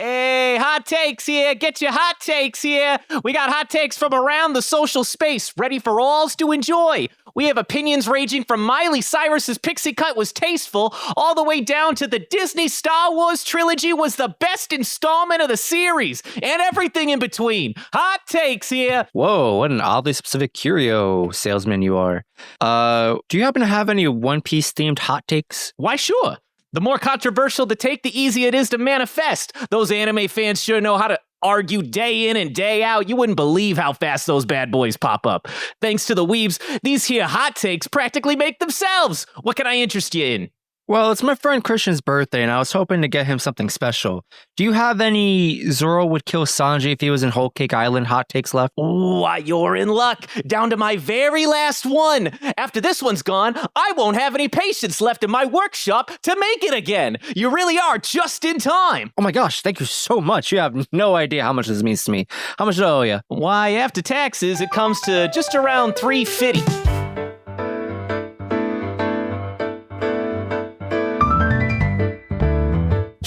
Hey, hot takes here. Get your hot takes here. We got hot takes from around the social space, ready for alls to enjoy. We have opinions ranging from Miley Cyrus's Pixie Cut was tasteful, all the way down to the Disney Star Wars trilogy was the best installment of the series, and everything in between. Hot takes here. Whoa, what an oddly specific curio salesman you are. Do you happen to have any One Piece themed hot takes? Why, sure. The more controversial the take, the easier it is to manifest. Those anime fans sure know how to argue day in and day out. You wouldn't believe how fast those bad boys pop up. Thanks to the weebs, these here hot takes practically make themselves. What can I interest you in? Well, it's my friend Christian's birthday, and I was hoping to get him something special. Do you have any Zoro would kill Sanji if he was in Whole Cake Island hot takes left? Why, you're in luck. Down to my very last one. After this one's gone, I won't have any patience left in my workshop to make it again. You really are just in time. Oh my gosh, thank you so much. You have no idea how much this means to me. How much do I owe you? Why, after taxes, it comes to just around $350.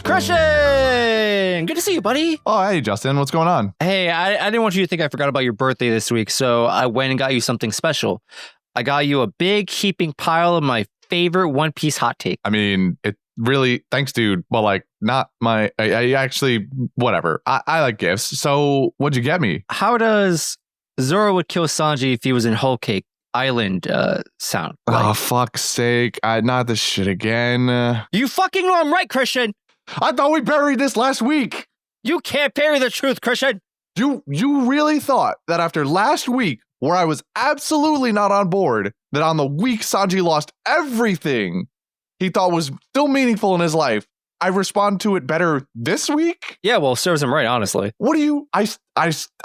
Christian! Good to see you, buddy. Oh, hey, Justin. What's going on? Hey, I didn't want you to think I forgot about your birthday this week, so I went and got you something special. I got you a big heaping pile of my favorite One Piece hot take. I mean, it really, thanks, dude. But like, not my, I actually, whatever. I like gifts. So what'd you get me? How does Zoro would kill Sanji if he was in Whole Cake Island sound? Like, Oh, fuck's sake. Not this shit again. you fucking know I'm right, Christian. I thought we buried this last week. You can't bury the truth, Christian. You really thought that after last week, where I was absolutely not on board, that on the week Sanji lost everything he thought was still meaningful in his life, I respond to it better this week? Yeah, well, serves him right, honestly. What do you... I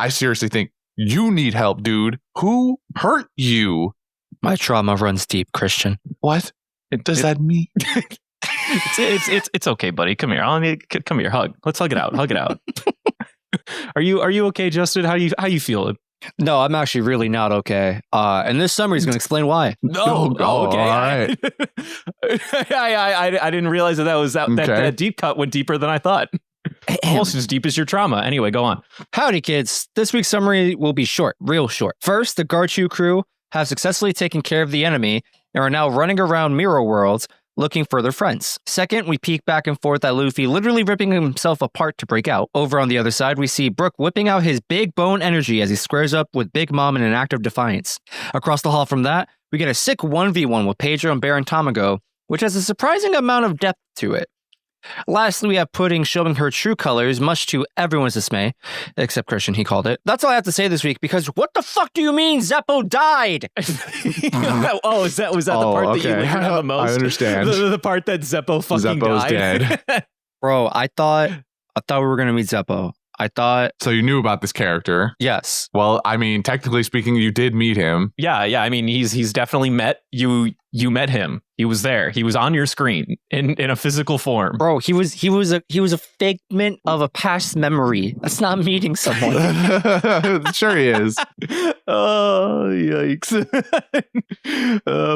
seriously think you need help, dude. Who hurt you? My trauma runs deep, Christian. What does that mean? It's okay, buddy. Come here. Come here. Hug. Let's hug it out. Hug it out. Are you okay, Justin? How you feeling? No, I'm actually really not okay. And this summary is going to explain why. No. okay. All right. I didn't realize that deep cut went deeper than I thought. Almost as deep as your trauma. Anyway, go on. Howdy, kids. This week's summary will be short, real short. First, the Garchu Crew have successfully taken care of the enemy and are now running around Mirror Worlds looking for their friends. Second, we peek back and forth at Luffy literally ripping himself apart to break out. Over on the other side, we see Brook whipping out his big bone energy as he squares up with Big Mom in an act of defiance. Across the hall from that, we get a sick 1v1 with Pedro and Baron Tamago, which has a surprising amount of depth to it. Lastly, we have Pudding showing her true colors, much to everyone's dismay, except Christian, he called it. That's all I have to say this week, because what the fuck do you mean Zeppo died? Was that the part that you lingered on the most? I understand. The part that Zeppo fucking Zeppo's died. dead. Bro, I thought we were going to meet Zeppo. I thought... So you knew about this character? Yes. Well, I mean, technically speaking, you did meet him. Yeah. I mean, he's definitely met you. You met him. He was there. He was on your screen in a physical form. Bro, he was a figment of a past memory. That's not meeting someone. Sure he is. Oh, yikes.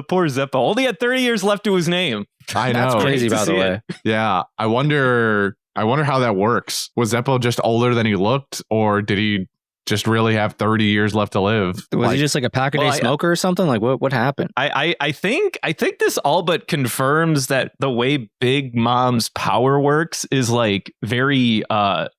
Poor Zeppo. Only had 30 years left to his name. I know. That's crazy, by the way. Yeah. I wonder how that works. Was Zeppo just older than he looked, or did he just really have 30 years left to live? Was he just like a pack-a-day smoker or something? Like, what happened? I think this all but confirms that the way Big Mom's power works is like very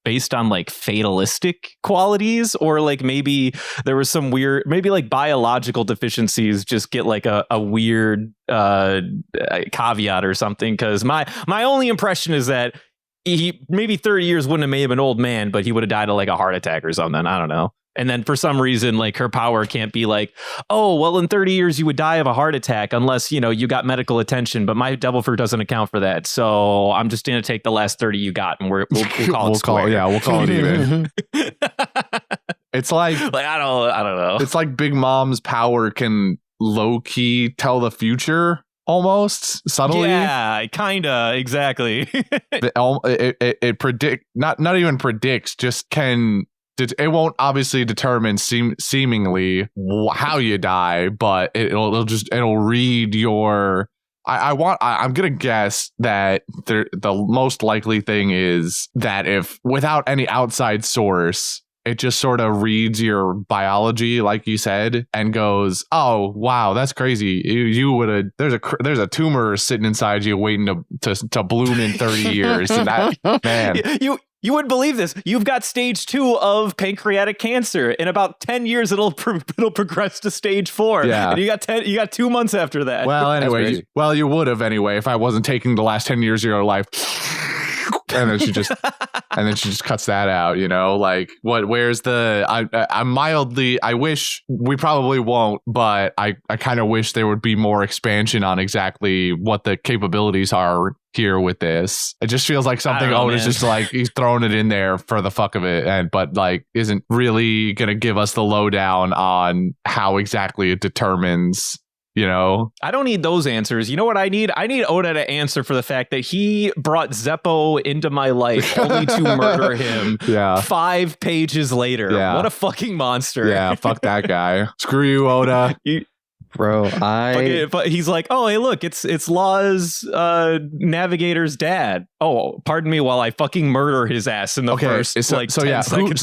based on like fatalistic qualities, or like maybe there was some weird, maybe like biological deficiencies just get like a weird caveat or something. Because my only impression is that he maybe 30 years wouldn't have made him an old man, but he would have died of like a heart attack or something. I don't know. And then for some reason, like her power can't be like, oh, well, in 30 years, you would die of a heart attack unless, you got medical attention. But my devil fruit doesn't account for that. So I'm just going to take the last 30 you got and we'll call it square. We'll call it even. It's like I don't know. It's like Big Mom's power can low key tell the future. Almost subtly. Yeah, kinda, exactly. It predict not even predicts, just can. It won't obviously determine seemingly how you die, but it'll read your I'm gonna guess that the most likely thing is that if without any outside source, it just sort of reads your biology, like you said, and goes, "Oh, wow, that's crazy. You would have. There's a tumor sitting inside you, waiting to bloom in 30 years." And that, man, you wouldn't believe this. You've got stage 2 of pancreatic cancer. In about 10 years, it'll progress to stage 4. Yeah, and you got 2 months after that. Well, anyway, you would have anyway if I wasn't taking the last 10 years of your life. And then she just cuts that out, you know, like where's the, I wish, we probably won't, but I kind of wish there would be more expansion on exactly what the capabilities are here with this. It just feels like something Oda's just like, he's throwing it in there for the fuck of it, but like isn't really going to give us the lowdown on how exactly it determines. You know, I don't need those answers. You know what I need? I need Oda to answer for the fact that he brought Zeppo into my life only to murder him 5 pages later. Yeah. What a fucking monster. Yeah, fuck that guy. Screw you, Oda. Bro, But he's like, oh, hey, look, it's Law's navigator's dad. Oh, pardon me while I fucking murder his ass in the first 10 seconds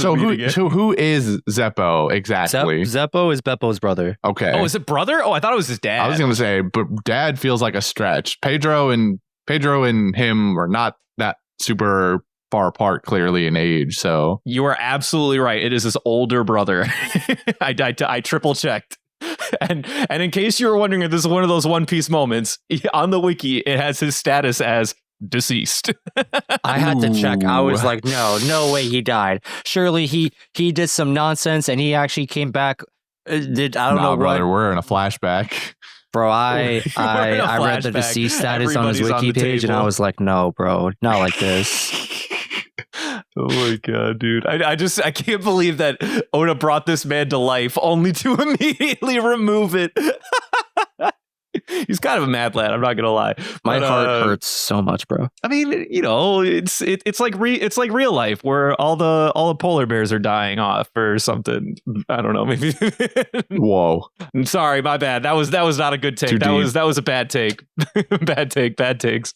of meeting it. So who is Zeppo exactly? Zeppo is Beppo's brother. Okay. Oh, is it brother? Oh, I thought it was his dad. I was going to say, but dad feels like a stretch. Pedro and him are not that super far apart, clearly in age. So you are absolutely right. It is his older brother. I triple checked. And in case you were wondering if this is one of those One Piece moments, on the wiki, it has his status as deceased. I had to check. I was like, no way he died. Surely he did some nonsense and he actually came back. I don't know, brother, we're in a flashback. Bro, I read the deceased status on his wiki page and I was like, no, bro, not like this. Oh my god, dude. I can't believe that Oda brought this man to life only to immediately remove it. He's kind of a mad lad, I'm not gonna lie. My heart hurts so much, bro. I mean, you know, it's like real life where all the polar bears are dying off or something. I don't know, maybe. Whoa. I'm sorry, my bad. That was not a good take. That was a bad take. Bad takes.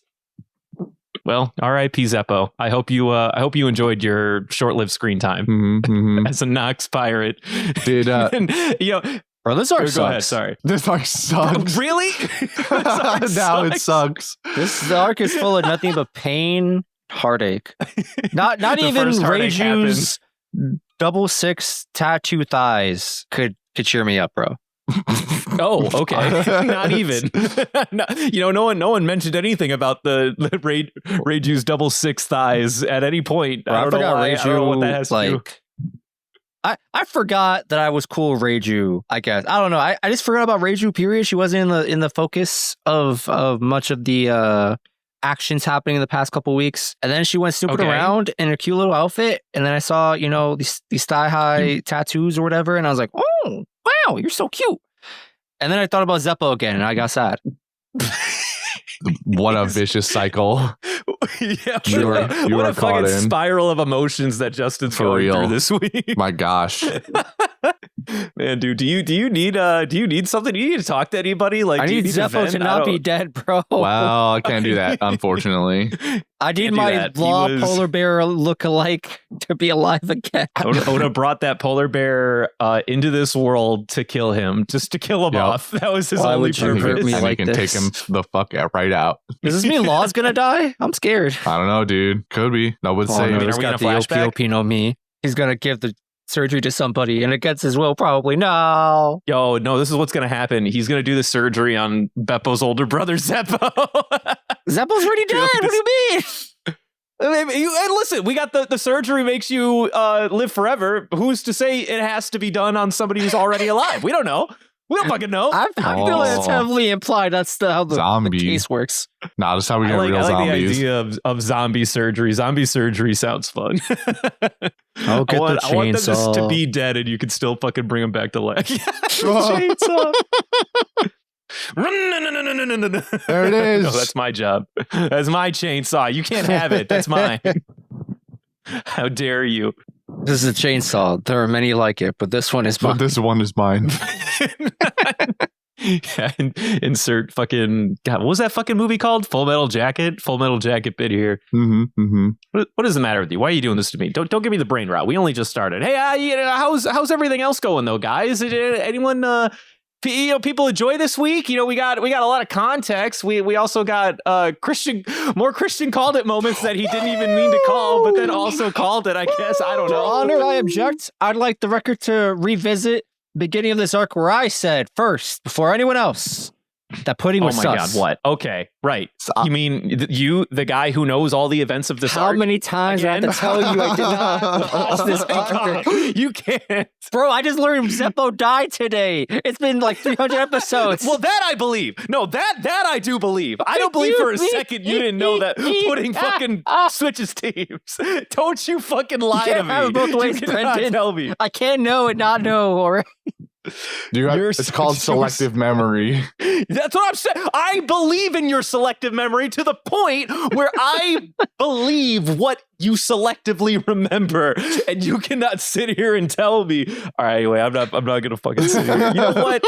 Well, R.I.P. Zeppo. I hope you enjoyed your short-lived screen time as a Nox pirate. Did bro, this arc sucks. Go ahead, sorry. This arc sucks. Really? Now it sucks. The arc is full of nothing but pain, heartache. Not even Reiju's 666 tattoo thighs could cheer me up, bro. Oh, okay. Not even. No one mentioned anything about the Reiju's 666 thighs at any point. I don't know why. I don't know what that has to do. I forgot that I was cool Reiju, I guess. I don't know. I just forgot about Reiju, period. She wasn't in the focus of much of the actions happening in the past couple weeks. And then she went snooping around in her cute little outfit. And then I saw, these thigh-high tattoos or whatever. And I was like, oh, wow, you're so cute. And then I thought about Zeppo again and I got sad. What a vicious cycle. Yeah, you what are a caught fucking in. spiral of emotions that Justin's For going real. through this week. My gosh. Man, dude, do you need something? Do you need to talk to anybody? Like, I need Zeppo to not be dead, bro. Well, I can't do that, unfortunately. I need my Law polar bear look-alike to be alive again. Oda brought that polar bear into this world to kill him, just to kill him off. That was his only purpose. Me and like can this? take him the fuck right out. Does this mean Law's gonna die? I'm scared. I don't know, dude. Could be. Nobody's saying. He's got the OP no me. He's gonna give the surgery to somebody and against his will, probably. No. Yo, no, this is what's gonna happen. He's gonna do the surgery on Beppo's older brother, Zeppo. Zeppo's already dead. What do you mean? And listen, we got the surgery makes you live forever. Who's to say it has to be done on somebody who's already alive? We don't know. We don't fucking know. I feel like it's heavily implied. That's how the case works. Nah, that's how we get real zombies. The idea of zombie surgery. Zombie surgery sounds fun. I'll get the chainsaw. I want them just to be dead and you can still fucking bring them back to life. Chainsaw. There it is. No, that's my job. That's my chainsaw. You can't have it. That's mine. How dare you? This is a chainsaw. There are many like it, but this one is mine. But this one is mine. Insert fucking God. What was that fucking movie called? Full Metal Jacket. Full Metal Jacket bit here. What is the matter with you? Why are you doing this to me? Don't give me the brain rot. We only just started. Hey, how's everything else going though, guys? Anyone? People enjoy this week. We got a lot of context. We also got more Christian called it moments that he didn't even mean to call, but then also called it. I guess I don't know. Your Honor, I object. I'd like the record to revisit beginning of this arc where I said first, before anyone else, that pudding was sus. Oh my God, what? Okay, right. You mean the guy who knows all the events of this arc? How many times do I have to tell you I did not watch this arc? You can't. Bro, I just learned Zeppo died today. It's been like 300 episodes. Well, that I believe. No, that I do believe. I don't believe for a second you didn't know that pudding fucking switches teams. Don't you fucking lie to me. Have it both ways, you cannot tell me. I can't know and not know, all right? It's called selective memory. That's what I'm saying. I believe in your selective memory to the point where I believe what you selectively remember, and you cannot sit here and tell me. All right, anyway, I'm not gonna fucking sit here. You know what?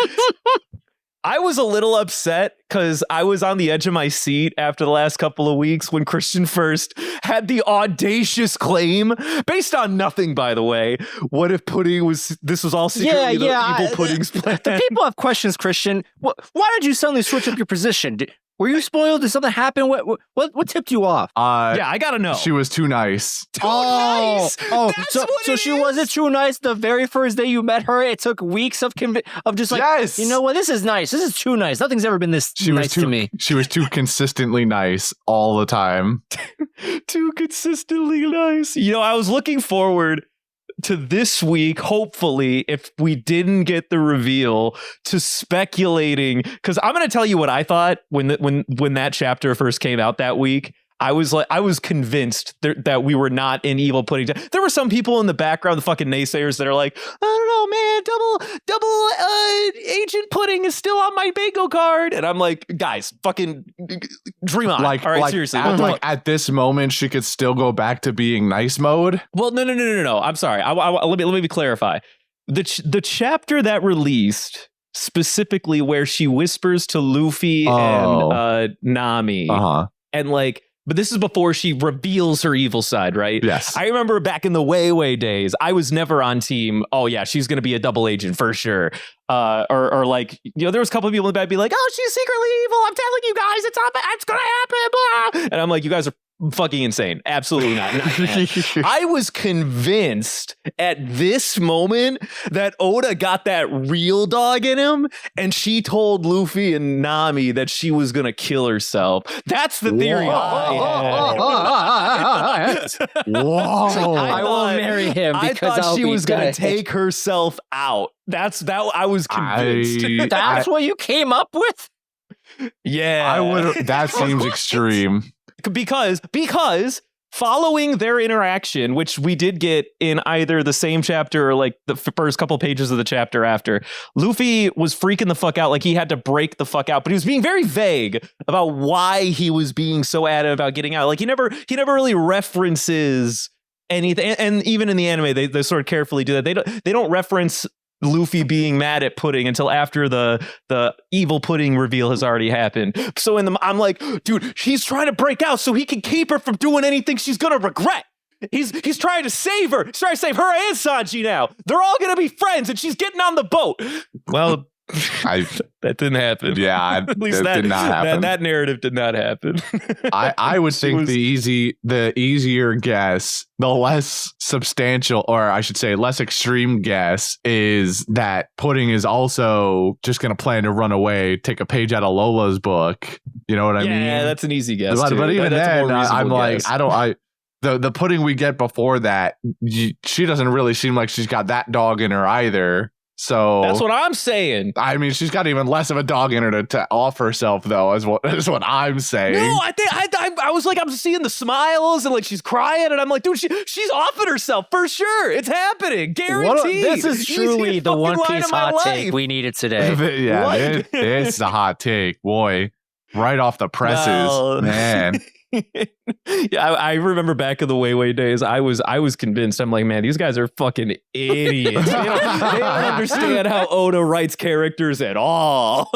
I was a little upset because I was on the edge of my seat after the last couple of weeks when Christian First had the audacious claim, based on nothing, by the way. What if this was all secretly the evil pudding's plan? The people have questions, Christian. Why did you suddenly switch up your position? Were you spoiled? Did something happen? What tipped you off? Yeah, I gotta know. She was too nice. Nice. So she wasn't too nice the very first day you met her. It took weeks of just like, yes. You know what? This is nice. This is too nice. Nothing's ever been this nice to me. She was too consistently nice all the time. Too consistently nice. I was looking forward to this week, hopefully, if we didn't get the reveal, to speculating, because I'm going to tell you what I thought when that chapter first came out that week. I was convinced that we were not in evil pudding. There were some people in the background, the fucking naysayers, that are like, I don't know, man, double agent pudding is still on my bingo card, and I'm like, guys, fucking dream on. All right, seriously. At this moment, she could still go back to being nice mode. Well, no. I'm sorry. Let me clarify. The chapter that released specifically where she whispers to Luffy and Nami, and like. But this is before she reveals her evil side, right? Yes. I remember back in the way days, I was never on team, oh yeah, she's going to be a double agent for sure. Or like, there was a couple of people in the back be like, oh, she's secretly evil. I'm telling you guys, it's going to happen. Blah. And I'm like, you guys are fucking insane. Absolutely not. I was convinced at this moment that Oda got that real dog in him, and she told Luffy and Nami that she was gonna kill herself. That's the theory I had. Whoa! I will marry him because I thought she was gonna take herself out. I was convinced. That's what you came up with? Yeah. That seems extreme. Because following their interaction, which we did get in either the same chapter or like the first couple pages of the chapter after, Luffy was freaking the fuck out, like he had to break the fuck out, but he was being very vague about why he was being so adamant about getting out. Like he never really references anything, and even in the anime, they sort of carefully do that. They don't reference Luffy being mad at Pudding until after the evil Pudding reveal has already happened. So I'm like, dude, he's trying to break out so he can keep her from doing anything she's gonna regret. He's trying to save her. He's trying to save her and Sanji now. They're all gonna be friends, and she's getting on the boat. Well, that didn't happen. Yeah, at least that did not happen. That narrative did not happen. I would think the easier guess, the less substantial, or I should say less extreme guess, is that Pudding is also just going to plan to run away, take a page out of Lola's book. You know what I mean? Yeah, that's an easy guess. But even then, I'm like, guess. The Pudding we get before that, she doesn't really seem like she's got that dog in her either. So that's what I'm saying. I mean, she's got even less of a dog in her to off herself, though, is what I'm saying. No, I was like, I'm seeing the smiles and like she's crying, and I'm like, dude, she's offing herself for sure. It's happening, guaranteed. This is truly the One Piece hot take we needed today. Yeah, it's a hot take, boy. Right off the presses, man. Yeah, I remember back in the Way days, I was convinced. I'm like, man, these guys are fucking idiots. They don't understand how Oda writes characters at all.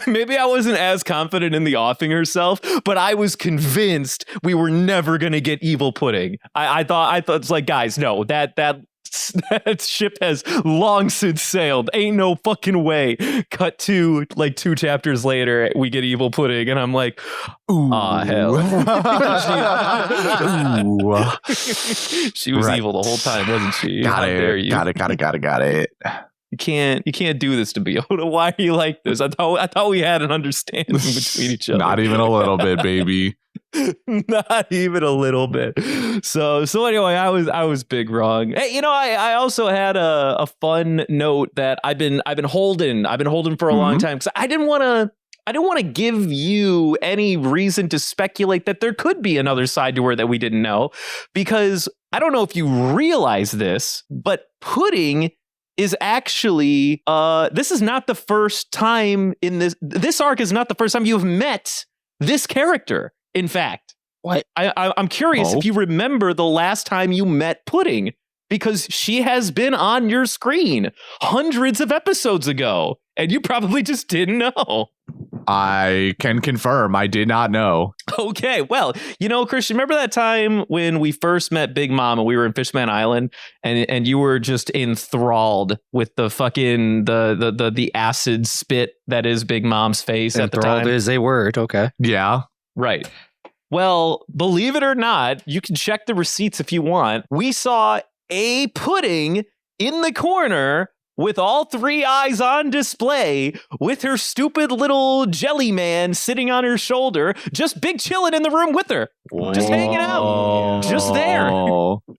Maybe I wasn't as confident in the offing herself, but I was convinced we were never going to get evil pudding. I thought it's like, guys, no, that ship has long since sailed. Ain't no fucking way. Cut to like 2 chapters later, we get evil pudding, and I'm like, ooh, hell. She was evil the whole time, wasn't she? Got it. You can't do this to me, Oda. Why are you like this? I thought we had an understanding between each other. Not even a little bit, baby. Not even a little bit. So anyway, I was big wrong. Hey, I also had a fun note that I've been holding for a long time, because I didn't want to give you any reason to speculate that there could be another side to her that we didn't know, because I don't know if you realize this, but pudding is actually this is not the first time in this arc is not the first time you've met this character. In fact, what? I'm curious if you remember the last time you met Pudding, because she has been on your screen hundreds of episodes ago, and you probably just didn't know. I can confirm I did not know. Okay, well, Christian, remember that time when we first met Big Mom and we were in Fishman Island, and you were just enthralled with the fucking the acid spit that is Big Mom's face at the time? Enthralled is a word, okay. Yeah. Right. Well, believe it or not, you can check the receipts if you want. We saw a pudding in the corner with all 3 eyes on display, with her stupid little jelly man sitting on her shoulder, just big chilling in the room with her. Whoa. Just hanging out. Just there.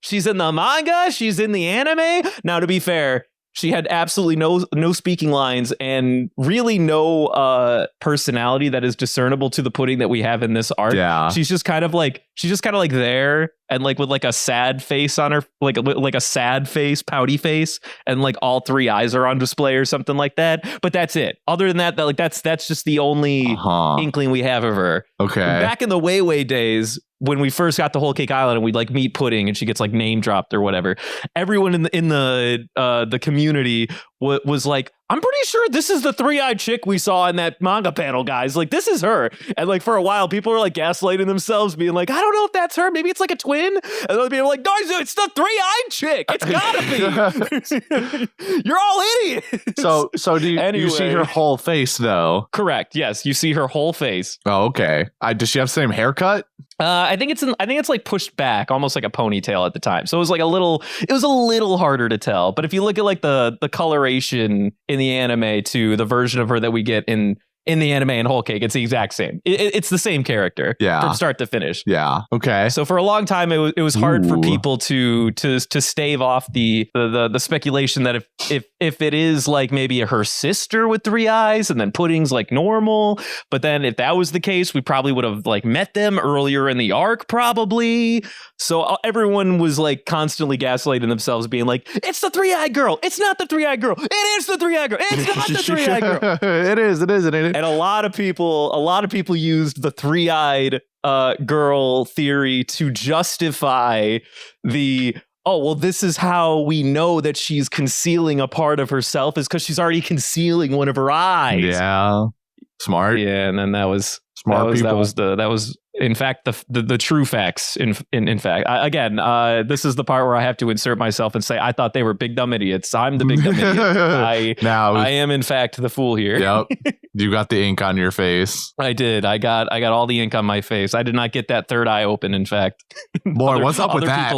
She's in the manga. She's in the anime. Now, to be fair, she had absolutely no speaking lines and really no personality that is discernible to the pudding that we have in this arc. Yeah. She's just kind of like there, and like with like a sad face on her, like a sad face, pouty face, and like all 3 eyes are on display or something like that. But that's it. Other than that, that's just the only inkling we have of her. Okay. Back in the Way days, when we first got to Whole Cake Island and we'd like meet Pudding and she gets like name dropped or whatever, everyone in the community was like, I'm pretty sure this is the 3-eyed chick we saw in that manga panel, guys. Like, this is her. And like for a while, people were like gaslighting themselves, being like, I don't know if that's her. Maybe it's like a twin. And other people were like, guys, it's the 3-eyed chick. It's gotta be. You're all idiots. So do you see her whole face though? Correct. Yes, you see her whole face. Oh, okay. Does she have the same haircut? I think it's like pushed back, almost like a ponytail at the time. So it was a little harder to tell. But if you look at like the coloration in the anime to the version of her that we get in the anime and Whole Cake, it's the exact same. It's the same character from start to finish. Yeah. Okay. So for a long time, it was hard for people to stave off the speculation that if it is like maybe her sister with 3 eyes and then Pudding's like normal, but then if that was the case, we probably would have like met them earlier in the arc probably. So everyone was like constantly gaslighting themselves, being like, it's the 3-eyed girl. It's not the 3-eyed girl. It is the 3-eyed girl. It's not the 3-eyed girl. It is. And a lot of people used the 3-eyed girl theory to justify this is how we know that she's concealing a part of herself, is because she's already concealing one of her eyes. Yeah. Smart. Yeah, and then that was smart people. That was in fact the true facts. In fact, again, this is the part where I have to insert myself and say I thought they were big dumb idiots. I'm the big dumb idiot. I am in fact the fool here. Yep. You got the ink on your face. I did. I got all the ink on my face. I did not get that third eye open. In fact, boy, what's up with that?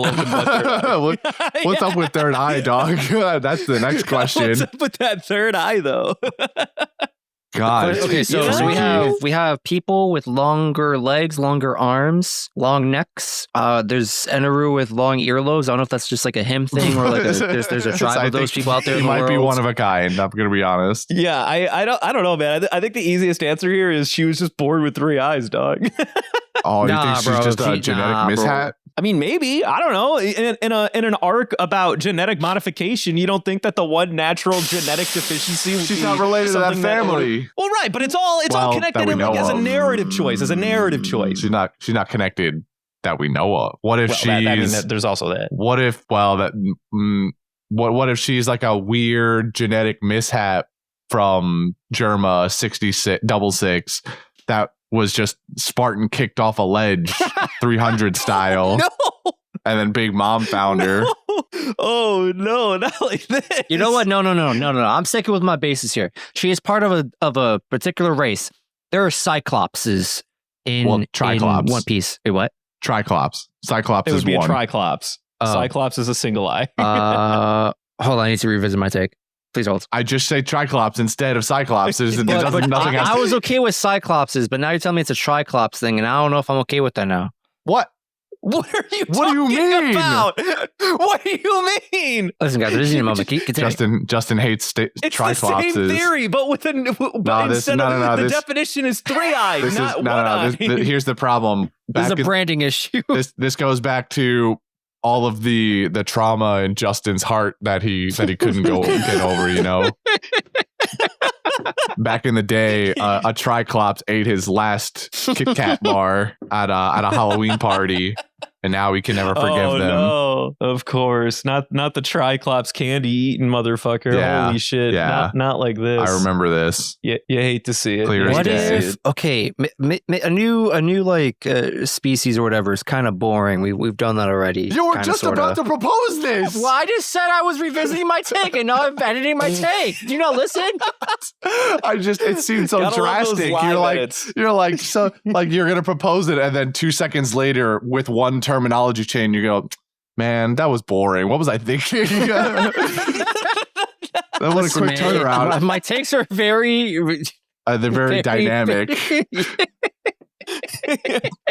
What's up with third eye, dog? That's the next question. What's up with that third eye, though? God. Okay, so we have people with longer legs, longer arms, long necks. There's Eneru with long earlobes. I don't know if that's just like a him thing or like there's a tribe of those people out there. He might be one of a kind. I'm gonna be honest. Yeah, I don't know, man. I think the easiest answer here is she was just born with 3 eyes, dog. Oh, you think she's just a genetic mishap? I mean, maybe. I don't know. In an arc about genetic modification, you don't think that the one natural genetic deficiency would She's be not related to that family. well, right, but it's all connected in, as a narrative choice. As a narrative choice. She's not connected that we know of. What if there's also that. What if what if she's like a weird genetic mishap from Germa 66 that was just Spartan kicked off a ledge 300 style. No. And then Big Mom found her. Oh no, not like this. You know what? No. I'm sticking with my bases here. She is part of a particular race. There are Cyclopses in Triclops. One Piece. Wait, what? Triclops. Cyclops It would is be one. a Triclops. Cyclops is a single eye. Hold on, I need to revisit my take. Please hold. I just say Triclops instead of Cyclops. Nothing I was okay with Cyclopses, but now you're telling me it's a Triclops thing, and I don't know if I'm okay with that now. What? What are you What do you mean? about? What do you mean? Listen, guys, this is a moment. Continue. Justin hates It's Triclopses. the same theory, but with the definition is 3-eyed, not 1-eye. Here's the problem. This is a branding issue. This goes back to all of the trauma in Justin's heart that he couldn't get over, you know. Back in the day, a Triclops ate his last Kit Kat bar at a Halloween party, and now we can never forgive them. No, of course, not the Triclops candy eating motherfucker. Yeah, holy shit! yeah. Not like this. I remember this. You hate to see it. Clear as What day. if a new like species or whatever is kind of boring? We've done that already. You were kinda, just sorta. about to propose this. Well, I just said I was revisiting my take, and now I'm editing my take. Do you not listen? It seemed so Gotta love those drastic. live edits. You're gonna propose it, and then 2 seconds later, with one terminology change, you go, "Man, that was boring. What was I thinking?" That was a quick turnaround. My takes are very. They're very dynamic.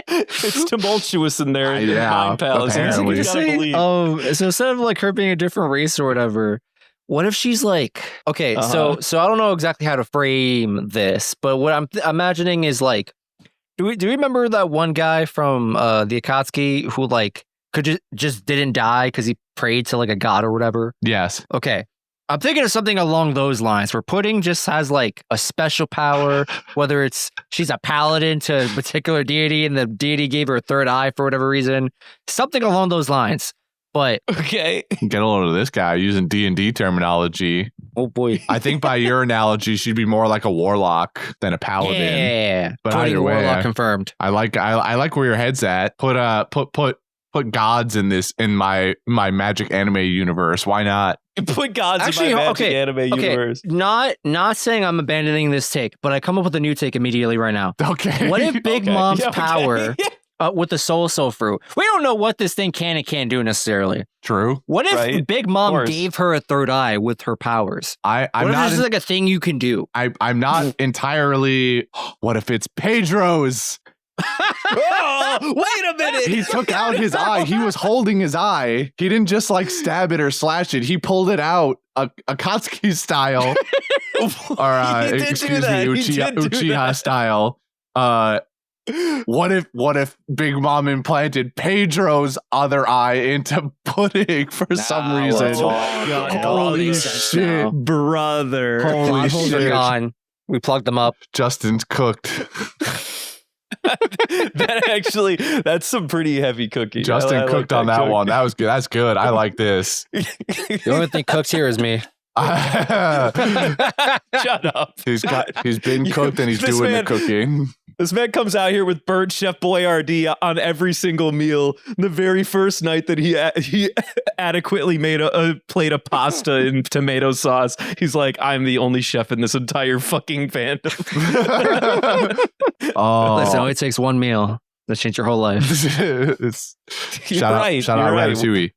It's tumultuous in there. In Yeah, Mind Palace. apparently. You gotta believe. So instead of like her being a different race or whatever, what if she's like, okay, so I don't know exactly how to frame this, but what I'm imagining is like, do we remember that one guy from the Akatsuki who like could just didn't die because he prayed to like a god or whatever? Yes. Okay. I'm thinking of something along those lines where Pudding just has like a special power, whether it's she's a paladin to a particular deity and the deity gave her a third eye for whatever reason. Something along those lines. But okay, get a load of this guy using D&D terminology. Oh boy. I think by your analogy, she'd be more like a warlock than a paladin. Yeah. But Pudding either way, warlock confirmed. I like where your head's at. Put gods in my magic anime universe. Why not? Put gods in my magic anime universe. Not saying I'm abandoning this take, but I come up with a new take immediately right now. Okay. What if Big Mom's power with the soul fruit? We don't know what this thing can and can't do necessarily. True. What if Big Mom gave her a third eye with her powers? I'm what if not. this is like a thing you can do? I'm not entirely. What if it's Pedro's? Oh, wait a minute. He took out his eye. He was holding his eye. He didn't just like stab it or slash it. He pulled it out, Akatsuki style. Or excuse me, Uchiha style. What if Big Mom implanted Pedro's other eye into Pudding for some reason? Holy shit, brother! Holy shit! Gone. We plugged them up. Justin's cooked. That's some pretty heavy cooking. Justin cooked on that one. That was good. That's good. I like this. The only thing cooked here is me. Shut up. He's been cooked and he's doing the cooking. This man comes out here with burnt Chef Boyardee on every single meal. The very first night that he adequately made a plate of pasta in tomato sauce, he's like, "I'm the only chef in this entire fucking fandom." Listen, it only takes one meal to change your whole life. Shout out Ratatouille.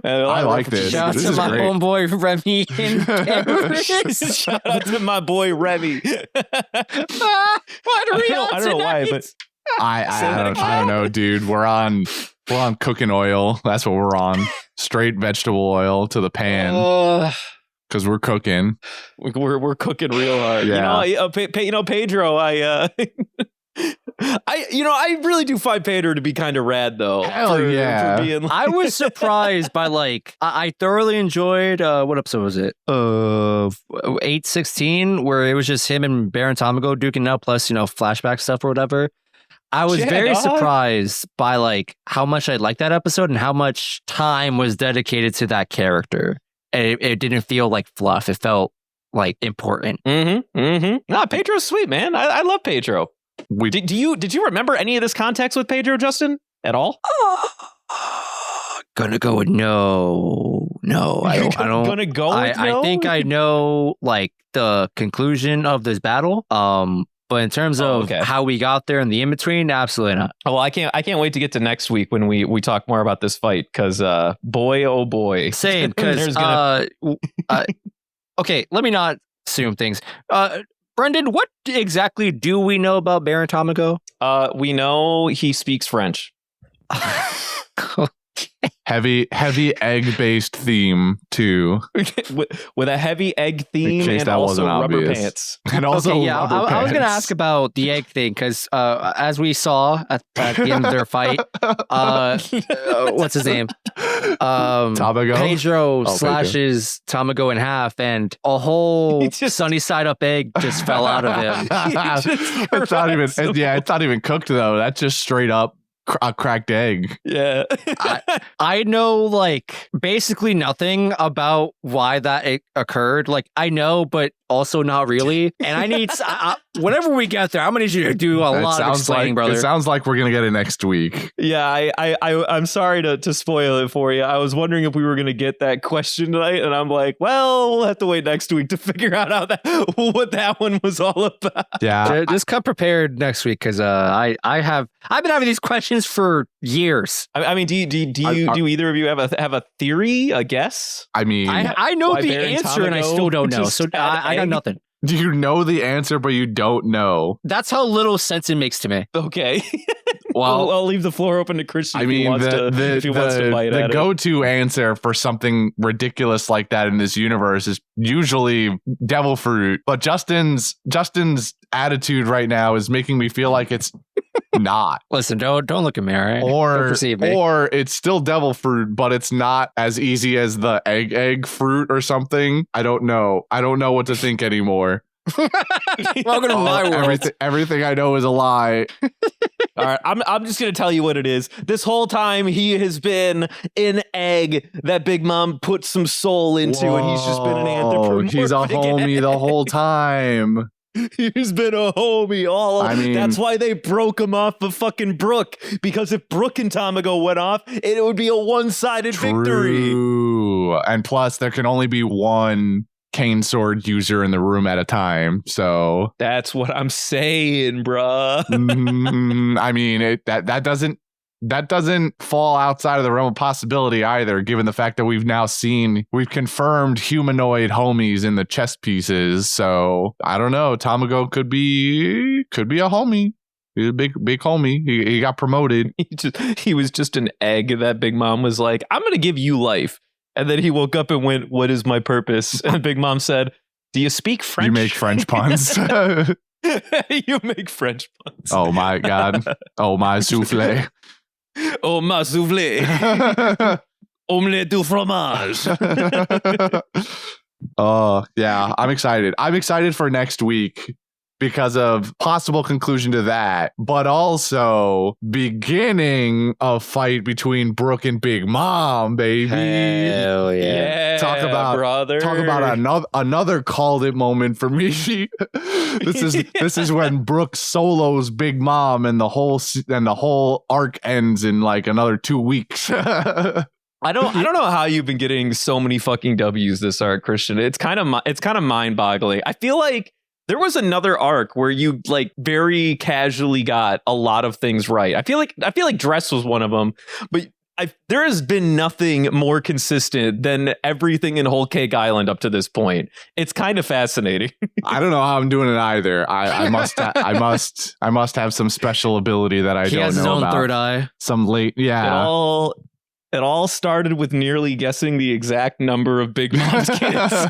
I like this. Shout out this to is my great. homeboy Remy and Cameron. Shout out to my boy Remy. What are we on I don't know why, but I don't know, dude. We're on cooking oil. That's what we're on. Straight vegetable oil to the pan. because we're cooking. We're cooking real hard. Yeah. Pedro, I really do find Pedro to be kind of rad though. Hell yeah. For being I was surprised by I thoroughly enjoyed what episode was it? 816, where it was just him and Baron Tamago duking out, plus flashback stuff or whatever. I was very surprised by how much I liked that episode and how much time was dedicated to that character. And it didn't feel like fluff. It felt important. Nah, Pedro's sweet, man. I love Pedro. Did you remember any of this context with Pedro, Justin, at all? Gonna go with no. I don't. Gonna go with no? I think I know the conclusion of this battle. But in terms of how we got there and the in between, absolutely not. Oh, well, I can't wait to get to next week when we talk more about this fight, because boy, oh boy, same. Because okay, let me not assume things. Brendan, what exactly do we know about Baron Tamago? We know he speaks French. Heavy egg-based theme too, with a heavy egg theme and also rubber pants. And also, I was going to ask about the egg thing because, as we saw at the end of their fight, what's his name? Tamago. Pedro slashes Tamago in half, and a whole sunny side up egg just fell out of him. It's not even cooked though. That's just straight up a cracked egg. Yeah. I know basically nothing about why that occurred. I know, but also not really. And I need whenever we get there, I'm gonna need you to do a lot of explaining, brother. It sounds like we're gonna get it next week. Yeah, I'm sorry to spoil it for you. I was wondering if we were gonna get that question tonight, and I'm like, well, we'll have to wait next week to figure out what that one was all about. Yeah, just come prepared next week, because I've been having these questions for years. I mean, do either of you have a theory, a guess? I mean, I know the answer, and I still don't know. So I got nothing. Do you know the answer, but you don't know? That's how little sense it makes to me. Okay. Well, I'll leave the floor open to Christian if he wants to bite at it. The go-to answer for something ridiculous like that in this universe is usually devil fruit. But Justin's attitude right now is making me feel like it's not. Listen, don't look at me, all right? Or it's still devil fruit, but it's not as easy as the egg fruit or something. I don't know what to think anymore. Welcome to my world. Everything I know is a lie. All right, I'm just gonna tell you what it is. This whole time he has been an egg that Big Mom put some soul into. Whoa, and he's just been an anthropomorphic. He's a homie the whole time. He's been a homie all along. I mean, that's why they broke him off of fucking Brook, because if Brook and Tamago went off, it would be a one-sided victory. And plus, there can only be one cane sword user in the room at a time, so that's what I'm saying, bruh. I mean, that doesn't fall outside of the realm of possibility either, given the fact that we've confirmed humanoid homies in the chess pieces. So I don't know. Tamago could be a homie. He's a big homie. He got promoted. He was just an egg that Big Mom was like, I'm gonna give you life. And then he woke up and went, what is my purpose? And Big Mom said, do you speak French? You make French puns. You make French puns. Oh my God. Oh my souffle. Oh my soufflé. Omelette du fromage. Oh, yeah. I'm excited. I'm excited for next week because of possible conclusion to that, but also beginning a fight between Brook and Big Mom, baby. Hell yeah. Talk about another called it moment for me. This is when Brook solos Big Mom and the whole arc ends in another 2 weeks. I don't know how you've been getting so many fucking W's this arc, Christian. It's kind of mind-boggling. I feel like there was another arc where you very casually got a lot of things right. I feel like dress was one of them, but there has been nothing more consistent than everything in Whole Cake Island up to this point. It's kind of fascinating. I don't know how I'm doing it either. I must have some special ability that I don't know about. He has his own third eye. Some late, yeah. It all started with nearly guessing the exact number of Big Mom's kids.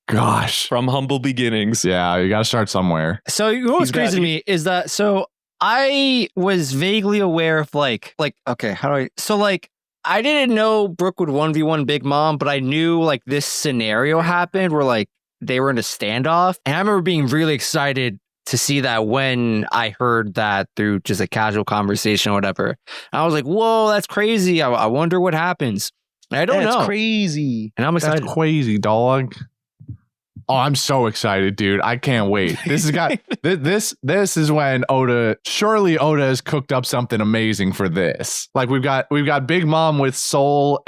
Gosh. From humble beginnings. Yeah, you got to start somewhere. So what's crazy to me is that, so I was vaguely aware of like, okay, how do I, so like, I didn't know Brook would 1v1 Big Mom, but I knew like this scenario happened where like they were in a standoff. And I remember being really excited to see that when I heard that through just a casual conversation or whatever. I was like, whoa, that's crazy. I wonder what happens. And I don't know. That's crazy. And I'm excited. That's crazy, dog. Oh, I'm so excited, dude. I can't wait. This has got this is when Oda has cooked up something amazing for this. Like we've got Big Mom with soul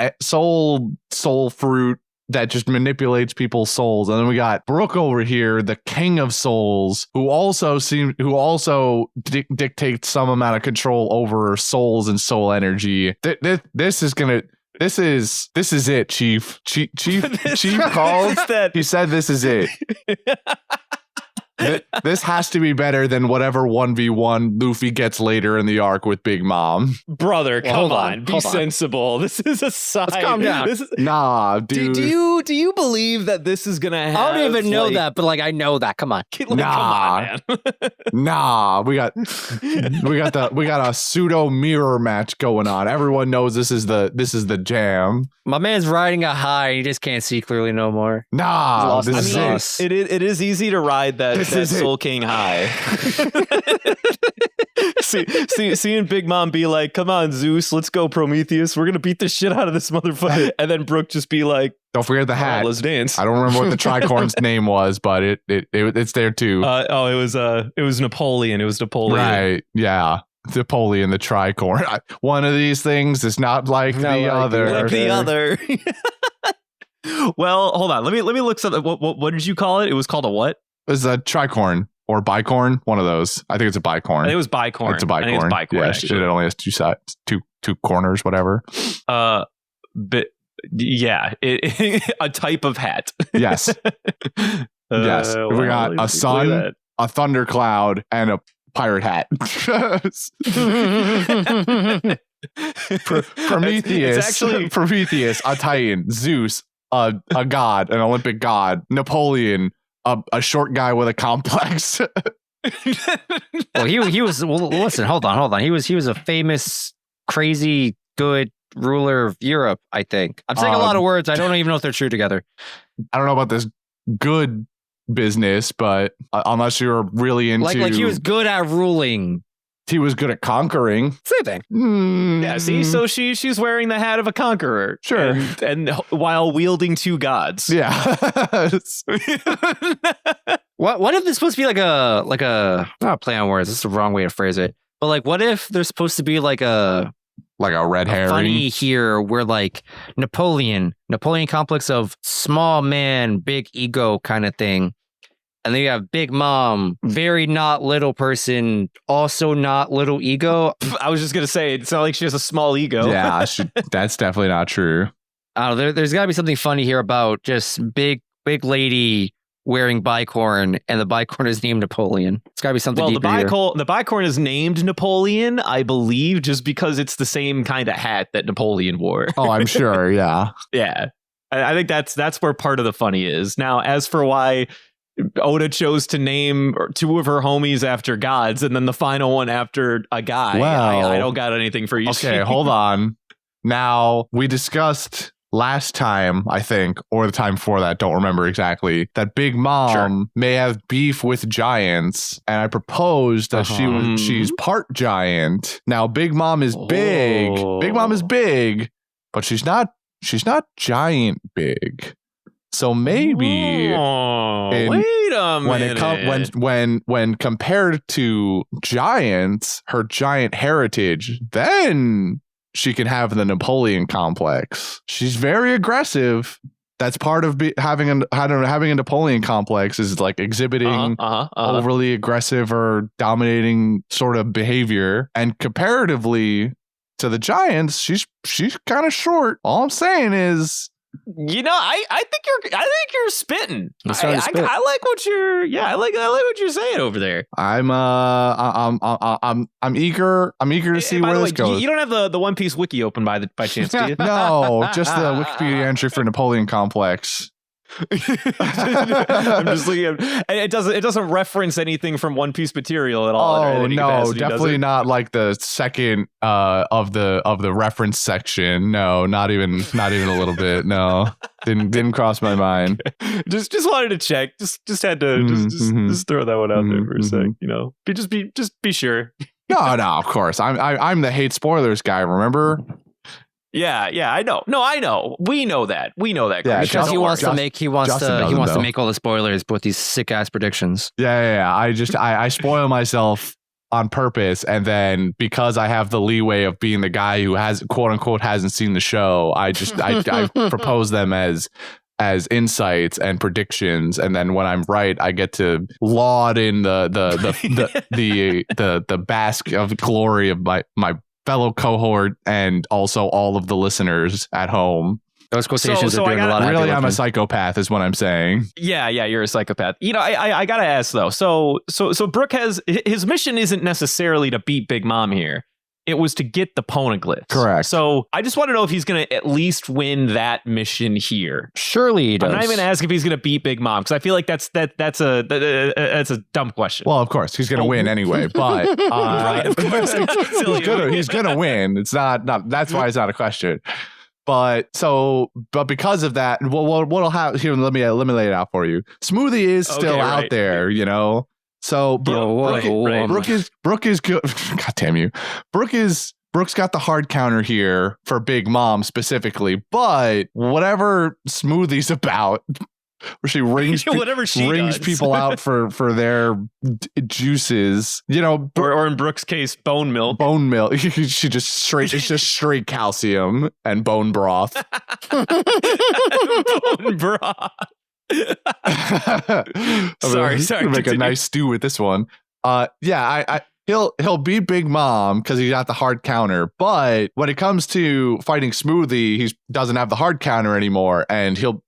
fruit that just manipulates people's souls. And then we got Brook over here, the king of souls, who also dictates some amount of control over souls and soul energy. This is it, Chief. Chief calls that. He said this is it. This has to be better than whatever 1v1 Luffy gets later in the arc with Big Mom. Brother, come on. Be sensible. This is a sign. Let's calm down. Nah, dude. Do you believe that this is going to happen? I don't even know that, but like I know that. Come on. Come on, man. Nah, we got a pseudo mirror match going on. Everyone knows this is the jam. My man's riding a high. He just can't see clearly no more. Nah, it is easy to ride that Soul King high. Seeing Big Mom be like, "Come on, Zeus, let's go, Prometheus. We're gonna beat the shit out of this motherfucker," and then Brook just be like, "Don't forget the hat. Let's dance." I don't remember what the tricorn's name was, but it's there too. It was Napoleon. It was Napoleon. Right? Yeah. Napoleon the tricorn. One of these things is not like the other. Like the other. Well, hold on. Let me look something. What did you call it? It was called a what? It was a tricorn or bicorn. One of those. I think it's a bicorn. It was bicorn. It's a bicorn. It's bicorn. Yeah, actually. it only has two sides, two corners, whatever. But yeah, a type of hat. Yes. Yes. We got a sun, a thundercloud, and a pirate hat. Prometheus, a titan, Zeus, a god, an Olympic god, Napoleon, a short guy with a complex. Well, he was. Well, listen, hold on. He was a famous, crazy, good ruler of Europe. I think I'm saying a lot of words. I don't even know if they're true together. I don't know about this good business, but unless you're really into like he was good at ruling, he was good at conquering. Same thing. Yeah, see, so she's wearing the hat of a conqueror, sure, and while wielding two gods. Yeah. What if this supposed to be like a not a play on words? This is the wrong way to phrase it. But like, what if there's supposed to be like a red herring funny here where like Napoleon complex of small man, big ego kind of thing. And then you have Big Mom, very not little person, also not little ego. I was just going to say, it's not like she has a small ego. Yeah, that's definitely not true. I don't know, there's got to be something funny here about just big lady wearing bicorn, and the bicorn is named Napoleon. It's got to be something deeper here. The bicorn is named Napoleon, I believe, just because it's the same kind of hat that Napoleon wore. Oh, I'm sure, yeah. Yeah. I think that's where part of the funny is. Now, as for why Oda chose to name two of her homies after gods and then the final one after a guy, well, I don't got anything for you. Okay, hold on. Now, we discussed last time, I think, or the time before that, don't remember exactly, that Big Mom may have beef with giants, and I proposed that she's part giant. Now, Big Mom is big. Big Mom is big, but she's not giant big. So maybe wait a minute. When compared to giants, her giant heritage, then she can have the Napoleon complex. She's very aggressive. That's part of having a Napoleon complex, is like exhibiting overly aggressive or dominating sort of behavior. And comparatively to the giants, she's kind of short. All I'm saying is, I think you're spitting. I like what I like what you're saying over there. I'm eager to see where this goes. You don't have the One Piece wiki open by chance, do you? No, just the Wikipedia entry for Napoleon Complex. I'm just looking at it. Doesn't reference anything from One Piece material at all. Oh no, definitely not like the second of the reference section. No, not even a little bit. No, didn't cross my mind. Just wanted to check. Just had to just throw that one out there for a sec. Just be sure. No, of course. I'm the hate spoilers guy. Remember? Yeah, I know. No, I know. We know that. Yeah, because he wants to make all the spoilers with these sick ass predictions. Yeah. I spoil myself on purpose, and then because I have the leeway of being the guy who has quote unquote hasn't seen the show, I propose them as insights and predictions, and then when I'm right, I get to laud in the bask of glory of my fellow cohort and also all of the listeners at home. Those quotations are doing a lot of really. I'm a psychopath, is what I'm saying. Yeah, you're a psychopath. I gotta ask though. So Brook his mission isn't necessarily to beat Big Mom here. It was to get the poneglyphs. Correct. So I just want to know if he's going to at least win that mission here. Surely he does. I'm not even asking if he's going to beat Big Mom, because I feel like that's a dumb question. Well, of course he's going to win anyway, but right, of course. he's going to win. It's not. That's why it's not a question. But because of that, what'll happen here? Let me lay it out for you. Smoothie is still out there, So Brook is good. God damn you. Brook's got the hard counter here for Big Mom specifically, but whatever Smoothie's about, where she rings people out for their juices, or in Brook's case, bone milk. She it's just straight calcium and bone broth. Bone broth. Sorry. Make a nice stew with this one. He'll beat Big Mom because he got the hard counter, but when it comes to fighting Smoothie, he doesn't have the hard counter anymore, and he'll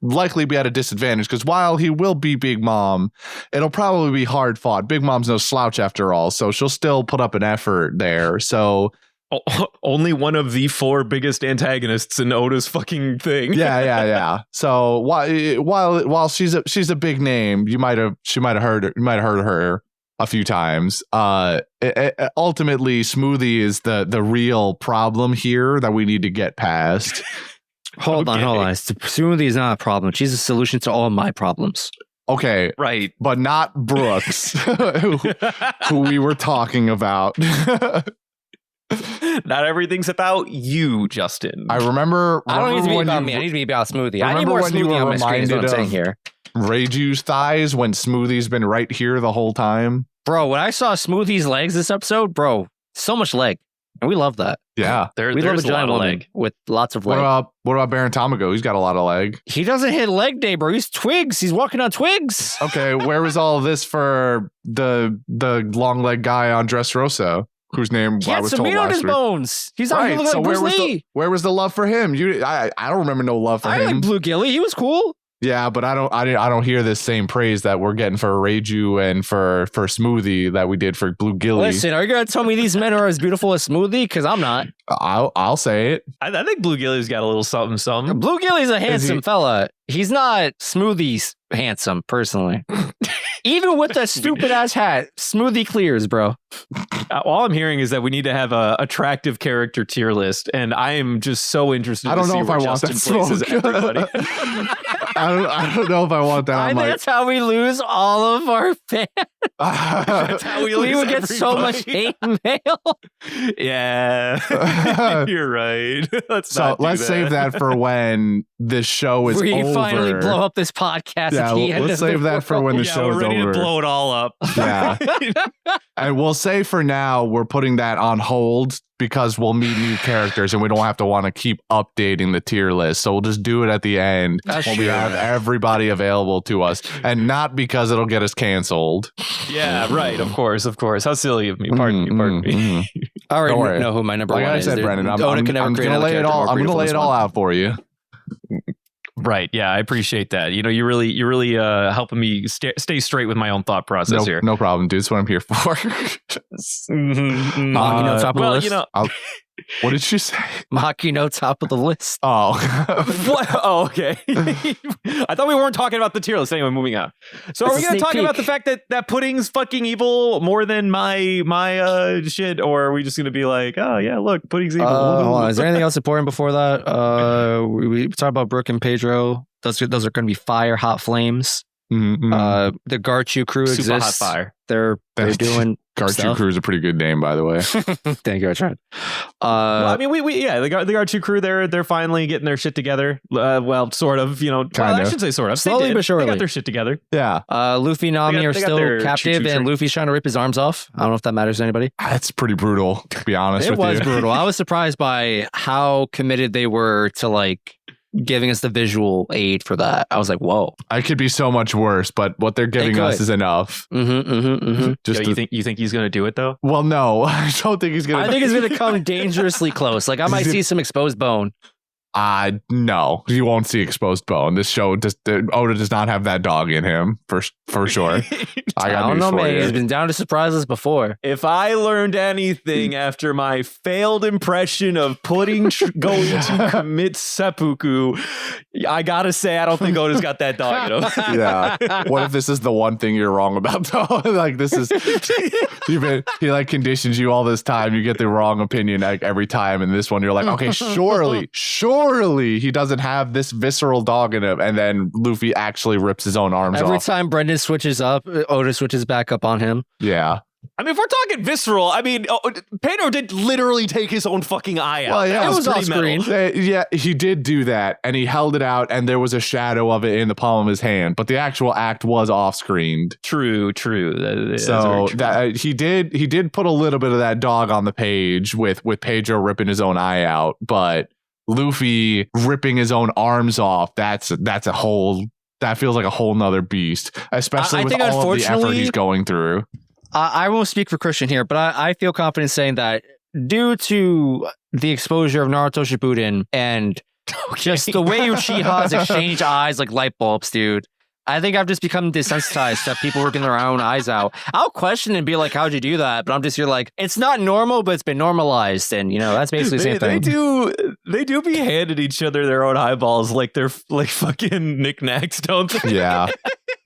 likely be at a disadvantage because while he will beat Big Mom, it'll probably be hard fought. Big Mom's no slouch after all, so she'll still put up an effort there. So. Only one of the 4 biggest antagonists in Oda's fucking thing. Yeah. So while she's a big name, you might have heard her a few times. Ultimately, Smoothie is the real problem here that we need to get past. Hold on. Smoothie is not a problem. She's a solution to all my problems. Okay, right, but not Brooks, who we were talking about. Not everything's about you, Justin. I don't need to be about me. I need to be about Smoothie. I need more Smoothie on my screen, is what I'm saying here. Reiju's thighs when Smoothie's been right here the whole time. Bro, when I saw Smoothie's legs this episode, bro, so much leg. And we love that. Yeah. We love a giant woman with lots of leg. What about Baron Tamago? He's got a lot of leg. He doesn't hit leg day, bro. He's twigs. He's walking on twigs. Okay, where was all of this for the long leg guy on Dressrosa? Whose name I was told last week. He had some meat on his bones. He's not even like Bruce Lee. Where was the love for him? I don't remember no love for him. I like Blue Gilly. He was cool. Yeah, but I don't hear this same praise that we're getting for Reiju and for Smoothie that we did for Blue Gilly. Listen, are you gonna tell me these men are as beautiful as Smoothie? Because I'm not. I'll say it. I think Blue Gilly's got a little something. Blue Gilly's a handsome fella. He's not Smoothie's handsome, personally. Even with that stupid ass hat, Smoothie clears, bro. All I'm hearing is that we need to have a attractive character tier list, and I am just so interested. I don't to know see if where I want Justin that places everybody. I don't know if I want that. I think that's how we lose all of our fans. That's how we would get so much hate mail. Yeah, you're right. Let's save that for when this show is over. We finally blow up this podcast. Yeah, let's save that for when the show is over. We're ready to blow it all up. Yeah, and we'll say for now we're putting that on hold because we'll meet new characters and we don't have to want to keep updating the tier list. So we'll just do it at the end when we have everybody available to us, and not because it'll get us canceled. Yeah, right. Of course. How silly of me. Pardon me. I already know who my number one is. Like I said, Brendan, I'm going to lay it all out for you. Right. Yeah, I appreciate that. You're really helping me stay straight with my own thought process here. No problem, dude. That's what I'm here for. Top of the list. What did you say? Makino, top of the list. Oh. What? Oh, okay. I thought we weren't talking about the tier list. Anyway, moving on. So are we going to talk about the fact that pudding's fucking evil more than my shit? Or are we just going to be like, oh, yeah, look, pudding's evil? Hold on. Is there anything else important before that? We talked about Brook and Pedro. Those are going to be fire hot flames. Mm-hmm. The Garchu Crew Super exists. hot fire. They're doing Garchu Crew is a pretty good name, by the way. Thank you, I tried. Well, I mean, the Garchu Crew, they're finally getting their shit together. Well, sort of, Well, I should say sort of. Slowly but surely. They got their shit together. Yeah. Luffy and Nami are still captive, and choo-choo. Luffy's trying to rip his arms off. I don't know if that matters to anybody. That's pretty brutal, to be honest with you. It was brutal. I was surprised by how committed they were to giving us the visual aid for that. I was like, whoa. I could be so much worse, but what they're giving us is enough. Just you think he's gonna do it though? Well, no, I don't think he's gonna. I think it's gonna come dangerously close. I might see some exposed bone. No, you won't see exposed bone. This show Oda does not have that dog in him for sure. I don't know, man. He's been down to surprise us before. If I learned anything after my failed impression of pudding going to commit seppuku, I gotta say I don't think Oda's got that dog in him. Yeah. What if this is the one thing you're wrong about though? This is he conditions you all this time. You get the wrong opinion every time, and this one you're like, okay, surely he doesn't have this visceral dog in him, and then Luffy actually rips his own arms off. Every time Brendan switches up, Oda switches back up on him. Yeah. I mean, if we're talking visceral, Pedro did literally take his own fucking eye out. Well, yeah, it was off screen. Yeah, he did do that, and he held it out, and there was a shadow of it in the palm of his hand, but the actual act was off-screened. True. So he did put a little bit of that dog on the page with Pedro ripping his own eye out, but Luffy ripping his own arms off, that feels like a whole nother beast, especially with all of the effort he's going through. I won't speak for Christian here, but I feel confident saying that due to the exposure of Naruto Shippuden and just the way Uchihas exchange eyes like light bulbs, dude, I think I've just become desensitized to people ripping their own eyes out. I'll question and be like, how'd you do that? But I'm just here like, it's not normal, but it's been normalized. And, that's basically the same thing. They do be handing each other their own eyeballs like they're like fucking knickknacks, don't they? Yeah.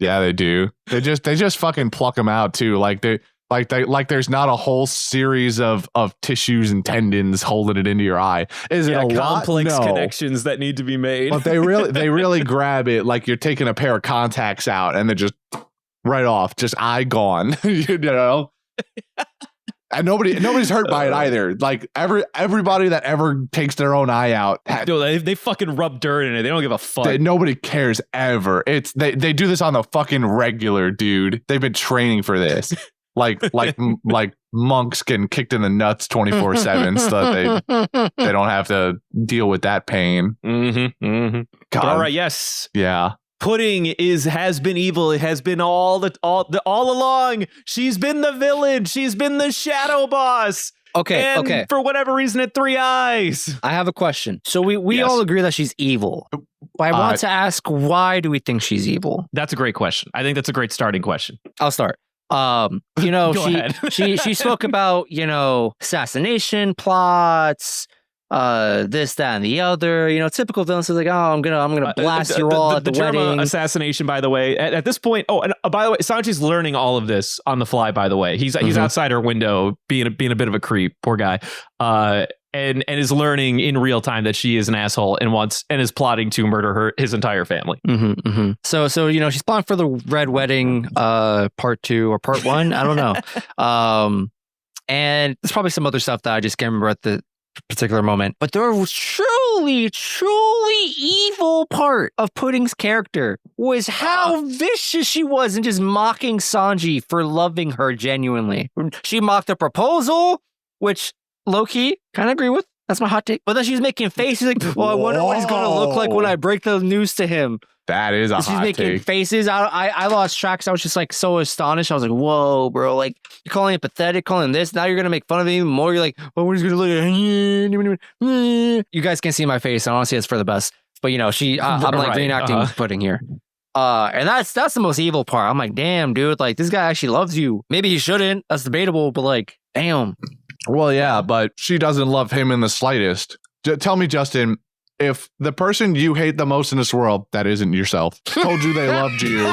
Yeah, they do. They just fucking pluck them out too. There's not a whole series of tissues and tendons holding it into your eye. Is it a complex lot? No. Connections that need to be made? But they really grab it like you're taking a pair of contacts out and they're just right off, just eye gone. And nobody's hurt by it either. Like everybody that ever takes their own eye out, they fucking rub dirt in it. They don't give a fuck. Nobody cares ever. They do this on the fucking regular, dude. They've been training for this. Like monks getting kicked in the nuts 24/7, so that they don't have to deal with that pain. God. All right, yes, yeah. Pudding has been evil. It has been all along. She's been the villain. She's been the shadow boss. Okay. For whatever reason, at 3 eyes. I have a question. So we all agree that she's evil. But I want to ask, why do we think she's evil? That's a great question. I think that's a great starting question. I'll start. She spoke about, assassination plots, this, that, and the other, typical villains is like, oh, I'm gonna blast you all at the wedding. Assassination, by the way, at this point. Oh, and by the way, Sanji's learning all of this on the fly. By the way, he's outside her window, being a bit of a creep, poor guy, and is learning in real time that she is an asshole and is plotting to murder his entire family. So she's plotting for the Red Wedding, part 2 or part 1, I don't know. And there's probably some other stuff that I just can't remember at the particular moment, but the truly evil part of Pudding's character was how vicious she was and just mocking Sanji for loving her genuinely. She mocked the proposal, which low-key kind of agree with. That's my hot take. But then she's making faces like, I wonder what he's going to look like when I break the news to him. That is a hot take. She's making faces. I lost track because I was just like so astonished. I was like, whoa, bro. Like, you're calling it pathetic, calling this. Now you're going to make fun of it even more. You're like, what is going to look like? You guys can't see my face. I honestly, it's for the best. but I'm like Right, reenacting pudding here. And that's the most evil part. I'm like, damn, dude, like this guy actually loves you. Maybe he shouldn't. That's debatable, but like, damn. Well, yeah, but she doesn't love him in the slightest. Tell me, Justin, if the person you hate the most in this world, that isn't yourself, told you they loved you,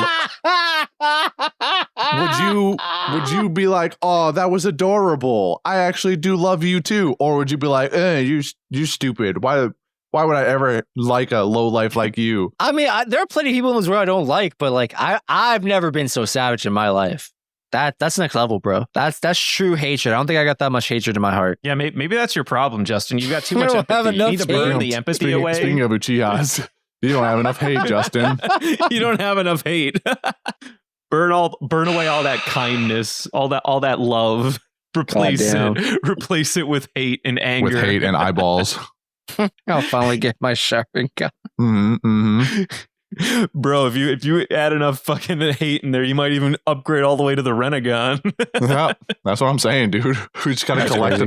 would you be like, oh, that was adorable, I actually do love you too? Or would you be like, you stupid, why would I ever like a low life like you? I mean, there are plenty of people in this world I don't like, but like I've never been so savage in my life. That's next level, bro. That's true hatred. I don't think I got that much hatred in my heart. Yeah, maybe that's your problem, Justin. You got too much don't have empathy. You enough need to burn the empathy away. Speaking of Uchihas, you don't have enough hate, Justin. You don't have enough hate. burn away all that kindness, all that love. Replace it with hate and anger. With hate and eyeballs. I'll finally get my sharpening gun. Mm-hmm. Bro, if you add enough fucking hate in there, you might even upgrade all the way to the Renegon. Yeah, that's what I'm saying, dude. We just gotta collect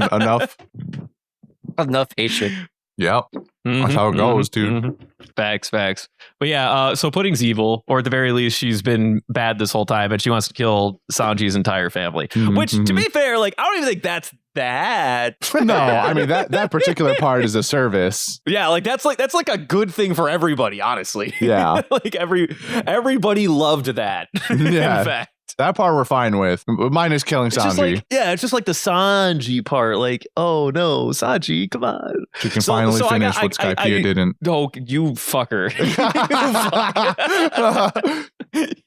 enough hatred. Yep. That's how it goes, dude. Facts. But yeah, so Pudding's evil, or at the very least, she's been bad this whole time, and she wants to kill Sanji's entire family. Which, to be fair, like, I don't even think that's that. No, I mean that particular part is a service. Yeah, like that's like a good thing for everybody, honestly. Yeah. Like everybody loved that. Yeah. In fact. That part we're fine with. Mine is killing Sanji. It's just like the Sanji part. Like, oh no, Sanji, come on. She can finally finish what Skypiea didn't. No, you fucker.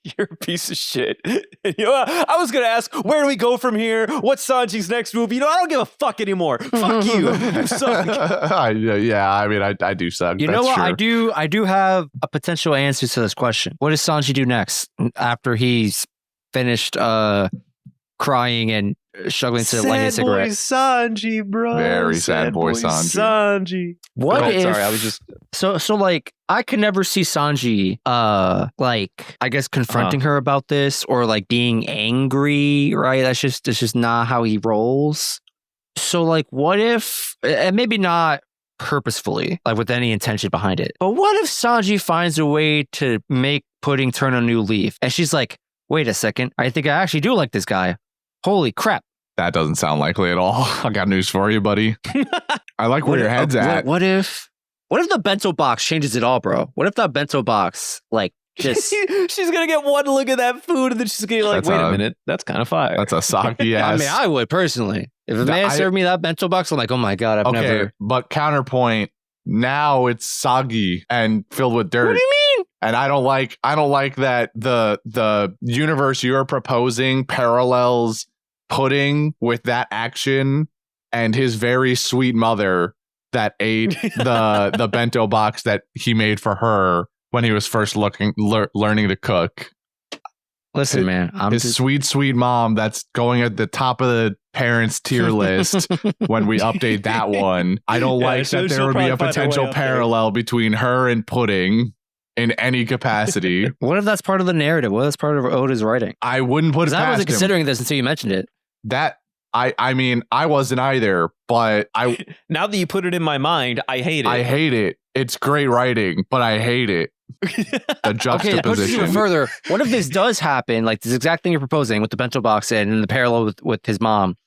You're a piece of shit. I was going to ask, where do we go from here? What's Sanji's next move? I don't give a fuck anymore. Fuck you. You suck. Yeah, I mean, I do suck. You know what? True. I do have a potential answer to this question. What does Sanji do next after he's finished crying and struggling to light his cigarette? Sanji, bro. Very sad boy Sanji. What if? Sorry, I was just so like I could never see Sanji like I guess confronting her about this or like being angry, right? That's just not how he rolls. So like what if, and maybe not purposefully, like with any intention behind it, but what if Sanji finds a way to make Pudding turn a new leaf and she's like, wait a second, I think I actually do like this guy. Holy crap. That doesn't sound likely at all. I got news for you, buddy. I like where your head's at. What if the bento box changes it all, bro? What if that bento box, like, just... she's going to get one look at that food and then she's going to be like, wait a minute, that's kind of fire. That's a soggy ass. I mean, I would personally. If a man served me that bento box, I'm like, oh my God, I've never... But counterpoint, now it's soggy and filled with dirt. What do you mean? And I don't like that the universe you're proposing parallels Pudding with that action and his very sweet mother that ate the bento box that he made for her when he was first learning to cook. Listen, man, his sweet mom that's going at the top of the parents tier list when we update that one. I don't like that there would be a potential parallel between her and Pudding in any capacity. What if that's part of the narrative? What if that's part of Oda's writing? I wouldn't put it past him. I wasn't considering this until you mentioned it. That I mean, I wasn't either, but now that you put it in my mind, I hate it. I hate it. It's great writing, but I hate it. The juxtaposition. Okay, push it even further. What if this does happen, like this exact thing you're proposing with the bento box and the parallel with his mom?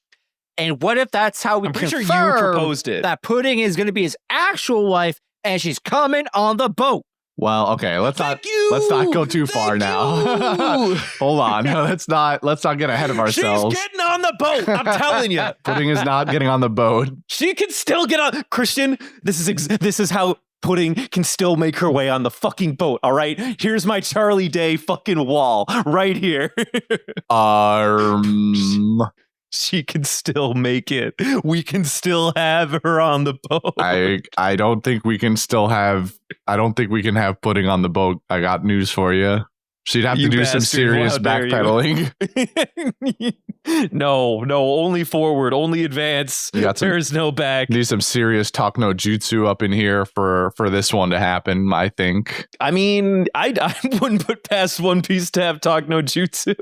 And what if that's how I'm pretty sure you proposed it? That Pudding is going to be his actual wife, and she's coming on the boat. Well, okay, let's not go too far now. Hold on. Let's not get ahead of ourselves. She's getting on the boat. I'm telling you. Pudding is not getting on the boat. She can still get on. Christian, this is how Pudding can still make her way on the fucking boat, all right? Here's my Charlie Day fucking wall right here. She can still make it. We can still have her on the boat. I don't think we can have Pudding on the boat. I got news for you. She'd have to do some serious backpedaling. No, only forward, only advance. There's no back. Need some serious talk no jutsu up in here for this one to happen, I think. I mean, I wouldn't put past One Piece to have talk no jutsu.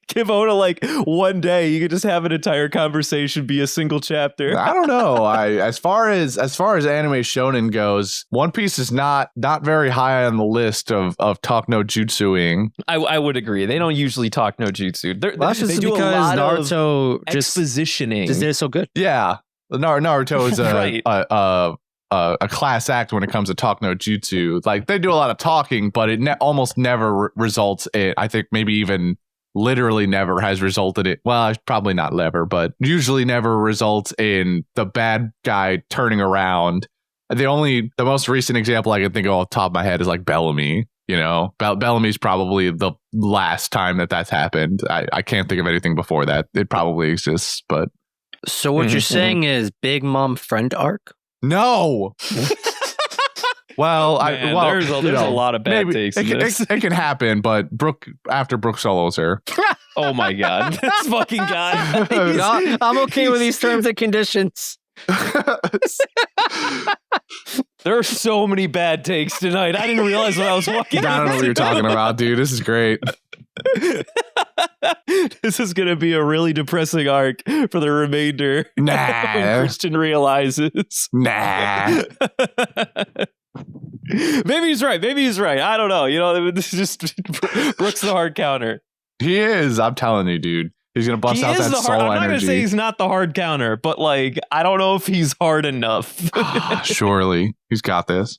give Oda like one day. You could just have an entire conversation be a single chapter. I don't know. As far as anime shonen goes, One Piece is not very high on the list of talk no jutsuing. I would agree. They don't usually talk no jutsu. That's just because Naruto just expositioning. did it so good. Yeah, Naruto is Right. a class act when it comes to talk no jutsu. Like they do a lot of talking, but it almost never results in. I think maybe even literally never has resulted in. Well, probably not never, but usually never results in the bad guy turning around. The most recent example I can think of off the top of my head is like Bellamy. You know, Bellamy's probably the last time that's happened. I can't think of anything before that. It probably exists, but. So what you're saying is Big Mom friend arc? No. Well, Man, there's a lot of bad takes in this. It can happen, but after Brook solos her. Oh my god, this fucking guy. No, I'm okay with these terms and conditions. There are so many bad takes tonight. I didn't realize when I was walking. I don't know what you're talking about, dude. This is great. This is going to be a really depressing arc for the remainder. Nah. When Christian realizes. Nah. Maybe he's right. I don't know. You know, this is just Brook's the hard counter. He is. I'm telling you, dude. He's going to bust out that soul I'm not going to energy. say he's not the hard counter, but like, I don't know if he's hard enough. Surely. He's got this.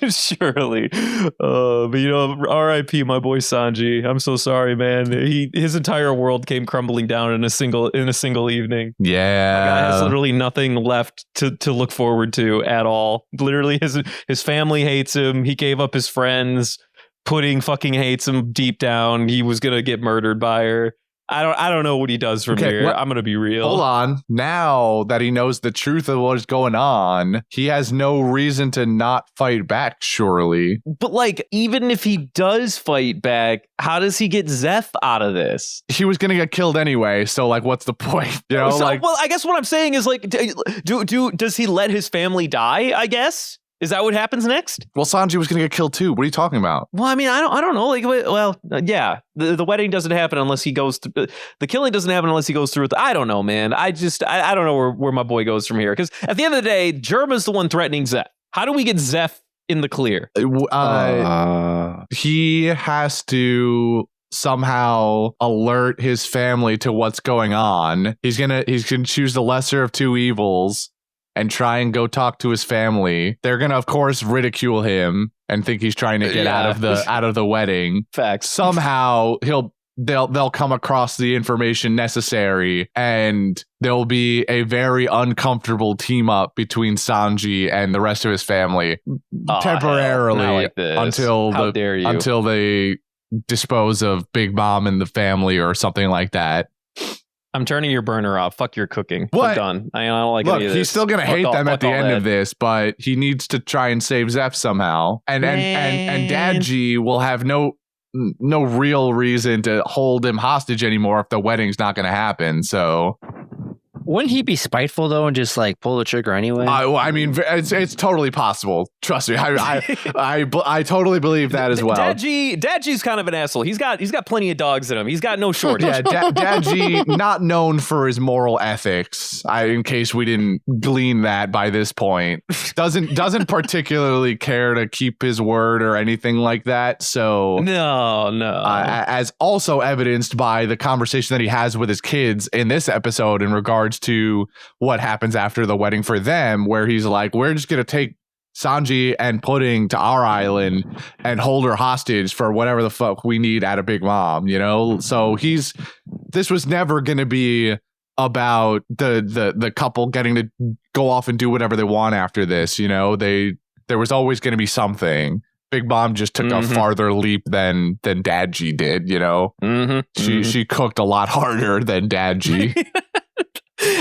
Surely. But you know, R.I.P. my boy Sanji. I'm so sorry, man. His entire world came crumbling down in a single evening. Yeah. The guy has literally nothing left to look forward to at all. Literally, his family hates him. He gave up his friends. Pudding fucking hates him deep down. He was gonna get murdered by her. I don't know what he does from here. I'm gonna be real. Hold on. Now that he knows the truth of what is going on, he has no reason to not fight back, surely. But like, even if he does fight back, how does he get Zeph out of this? He was gonna get killed anyway, so like, what's the point? You know, well, I guess what I'm saying is like, does he let his family die? I guess. Is that what happens next? Well, Sanji was going to get killed too. What are you talking about? Well, I mean, I don't know. Like, well, yeah, the wedding doesn't happen unless he goes through. The killing doesn't happen unless he goes through with. I don't know, man. I don't know where my boy goes from here. Because at the end of the day, Germa's the one threatening Zeph. How do we get Zeph in the clear? He has to somehow alert his family to what's going on. He's gonna choose the lesser of two evils and try and go talk to his family. They're gonna, of course, ridicule him and think he's trying to get out of the wedding. Facts. Somehow they'll come across the information necessary, and there'll be a very uncomfortable team up between Sanji and the rest of his family temporarily until they dispose of Big Mom and the family or something like that. I'm turning your burner off. Fuck your cooking. What? I'm done. I don't like Look, any of this. he's still gonna hate them at the end of this, but he needs to try and save Zeph somehow. And Dad G will have no real reason to hold him hostage anymore if the wedding's not gonna happen. So wouldn't he be spiteful though and just like pull the trigger anyway? I mean, it's totally possible. Trust me, I totally believe that as well. Dad G's kind of an asshole. He's got plenty of dogs in him. He's got no shortage. Yeah, Dad G, not known for his moral ethics. In case we didn't glean that by this point, doesn't particularly care to keep his word or anything like that. So no. As also evidenced by the conversation that he has with his kids in this episode in regards to what happens after the wedding for them, where he's like, we're just gonna take Sanji and Pudding to our island and hold her hostage for whatever the fuck we need out of Big Mom, you know? So this was never gonna be about the couple getting to go off and do whatever they want after this, you know? There was always gonna be something. Big Mom just took a farther leap than Dad G did, you know? She cooked a lot harder than Dad G.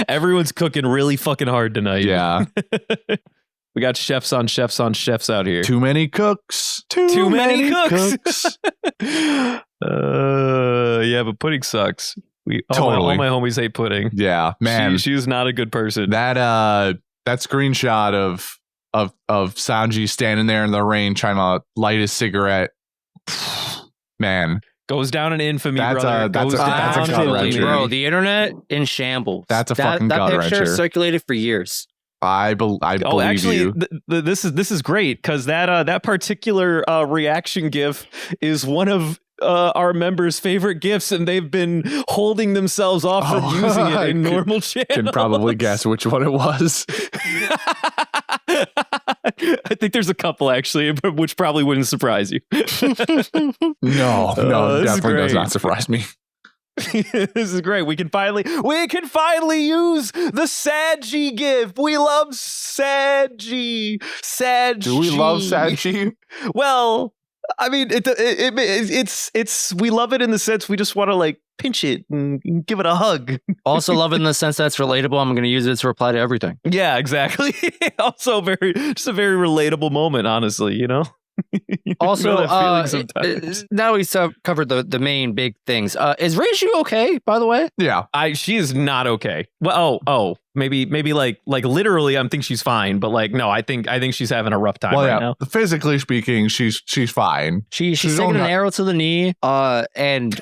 Everyone's cooking really fucking hard tonight. Yeah. We got chefs on chefs on chefs out here. Too many cooks. Too many cooks. Yeah, but Pudding sucks. All my homies hate Pudding. Yeah, man. She was not a good person. That screenshot of Sanji standing there in the rain trying to light his cigarette. Man. Goes down in infamy, That's brother. that's Goes a- down that's a in gut infamy. wrencher. Bro, the internet in shambles. That's a fucking that gut picture wrencher. circulated for years. I believe Oh, actually, you. this is great because that particular reaction GIF is one of our members' favorite GIFs, and they've been holding themselves off from using it in normal channels. Can probably guess which one it was. I think there's a couple actually, which probably wouldn't surprise you. No, this is definitely does great. not surprise me. This is great. We can finally use the sad G GIF. We love sad G. Sad G. Do we love Sachi? Well, I mean, it's we love it in the sense we just want to like pinch it and give it a hug. Also love it in the sense that's relatable. I'm going to use it to reply to everything. Yeah, exactly. Also, just a very relatable moment, honestly. You know. You Also, know that feeling sometimes. now we've covered the main big things. Is Reiju okay, by the way? Yeah. She is not okay. Well, maybe like literally, I think she's fine, but like no, I think she's having a rough time right now. Physically speaking, she's fine. She's taking only an not- arrow to the knee. And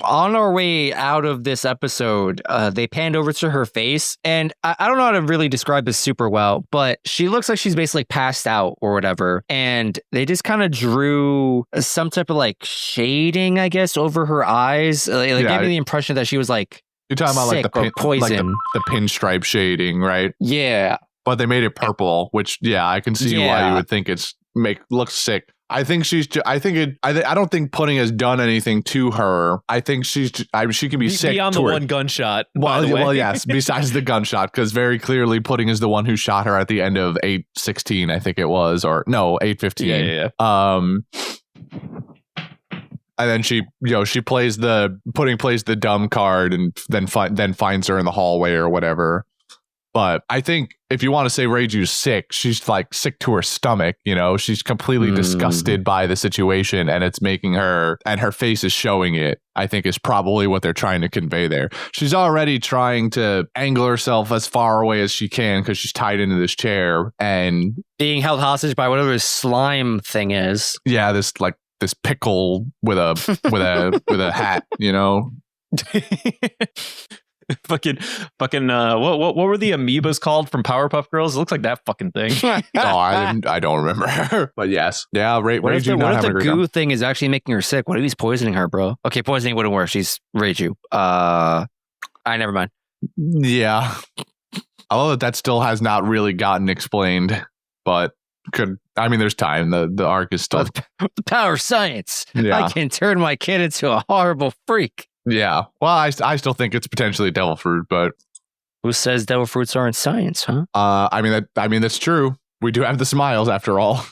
on our way out of this episode, they panned over to her face, and I don't know how to really describe this super well, but she looks like she's basically passed out or whatever. And they just kind of drew some type of like shading, I guess, over her eyes. Like Yeah. gave me the impression that she was like, You're talking about like sick the or poison. the pinstripe shading, right? yeah. But they made it purple, which I can see why Yeah. you would think looks sick. I think I don't think Pudding has done anything to her. I think she can be sick beyond the to her. one gunshot. by the way. Well, yes. Besides the gunshot, because very clearly Pudding is the one who shot her at the end of 8:16, I think it was, or no, 8:15. Yeah. And then she plays Pudding plays the dumb card, and then finds her in the hallway or whatever. But I think if you want to say Reiju's sick, she's like sick to her stomach. You know, she's completely disgusted by the situation, and it's making her, and her face is showing it. I think is probably what they're trying to convey there. She's already trying to angle herself as far away as she can because she's tied into this chair, and Being held hostage by whatever this slime thing is. yeah, this pickle with a hat, you know. fucking what were the amoebas called from Powerpuff Girls? It looks like that fucking thing. I don't remember. But yes. Yeah, What if Reiju the, not what if having the a great time. goo thing is actually making her sick? What if he's poisoning her, bro? Okay, poisoning wouldn't work. She's Reiju. Never mind. Yeah. Although that still has not really gotten explained, but there's time. The arc is still The power of science. Yeah. I can turn my kid into a horrible freak. yeah. Well, I still think it's potentially devil fruit, but Who says devil fruits aren't science, huh? that's true. We do have the smiles after all.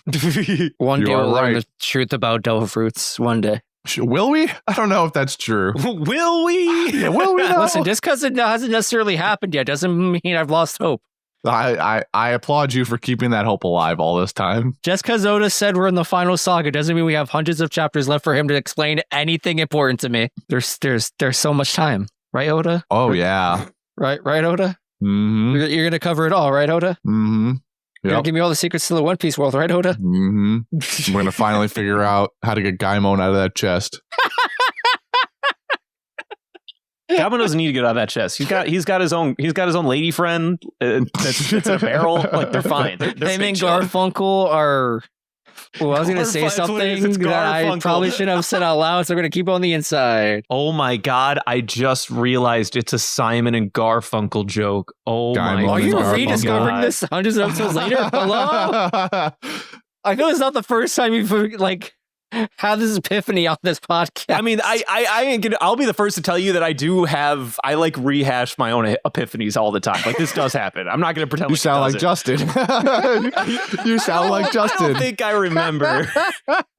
One You day are we'll learn right. the truth about devil fruits. One day. Will we? I don't know if that's true. Will we? Yeah, will we? Though? Listen, just because it hasn't necessarily happened yet doesn't mean I've lost hope. I applaud you for keeping that hope alive all this time. Just because Oda said we're in the final saga doesn't mean we have hundreds of chapters left for him to explain anything important to me. There's so much time, right, Oda? Oh yeah. Right, Oda. Mm-hmm. You're gonna cover it all, right, Oda? Mm-hmm. You're gonna Yep. give me all the secrets to the One Piece world, right, Oda? Mm-hmm. We're gonna finally figure out how to get Gaimon out of that chest. Gaimon doesn't need to get out of that chest. He's got his own lady friend. That's in a barrel. Like they're fine. They're Him and chill. Garfunkel are. Well, I was gonna say Garfunkel, that's what it is. something It's that I Garfunkel. probably shouldn't have said out loud, so I'm gonna keep it on the inside. Oh my god! I just realized it's a Simon and Garfunkel joke. Oh Gaimon my Are and you Garfunkel. rediscovering this hundreds of episodes later? Hello? I feel it's not the first time you've like had this epiphany on this podcast. I mean, I ain't gonna. I'll be the first to tell you that I do have. I like rehash my own epiphanies all the time. Like this does happen. I'm not gonna pretend. You like sound it like Justin. You sound like I Justin. don't think I remember.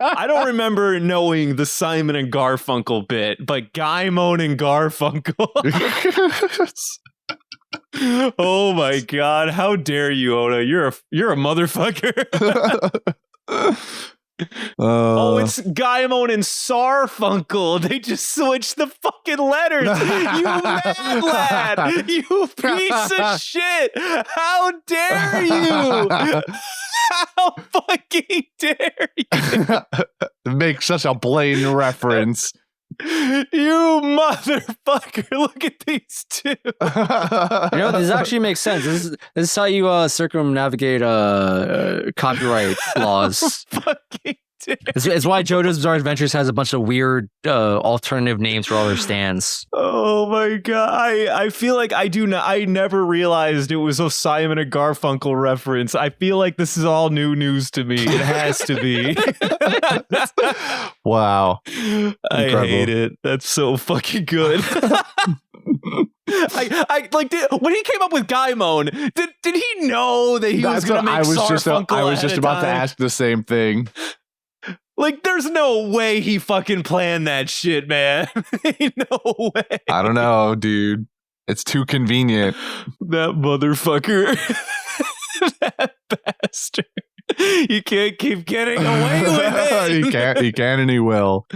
I don't remember knowing the Simon and Garfunkel bit, but Gaimon and Garfunkel. Oh my god! How dare you, Oda? You're a motherfucker. Oh, it's Gaimon and Sarfunkel. They just switched the fucking letters. You mad lad. You piece of shit. How dare you? How fucking dare you? Make such a blatant reference. You motherfucker! Look at these two. This actually makes sense. This is how you circumnavigate copyright laws. Fucking dick. It's why JoJo's Bizarre Adventures has a bunch of weird alternative names for all their stands. Oh my god! I feel like I never realized it was a Simon and Garfunkel reference. I feel like this is all new news to me. It has to be. Wow. I hate it. That's so fucking good. I like when he came up with Gaimon, did he know that he was going to make Garfunkel? I was just about to ask the same thing. Like, there's no way he fucking planned that shit, man. No way. I don't know, dude. It's too convenient. That motherfucker. That bastard. You can't keep getting away with it. He can and he will.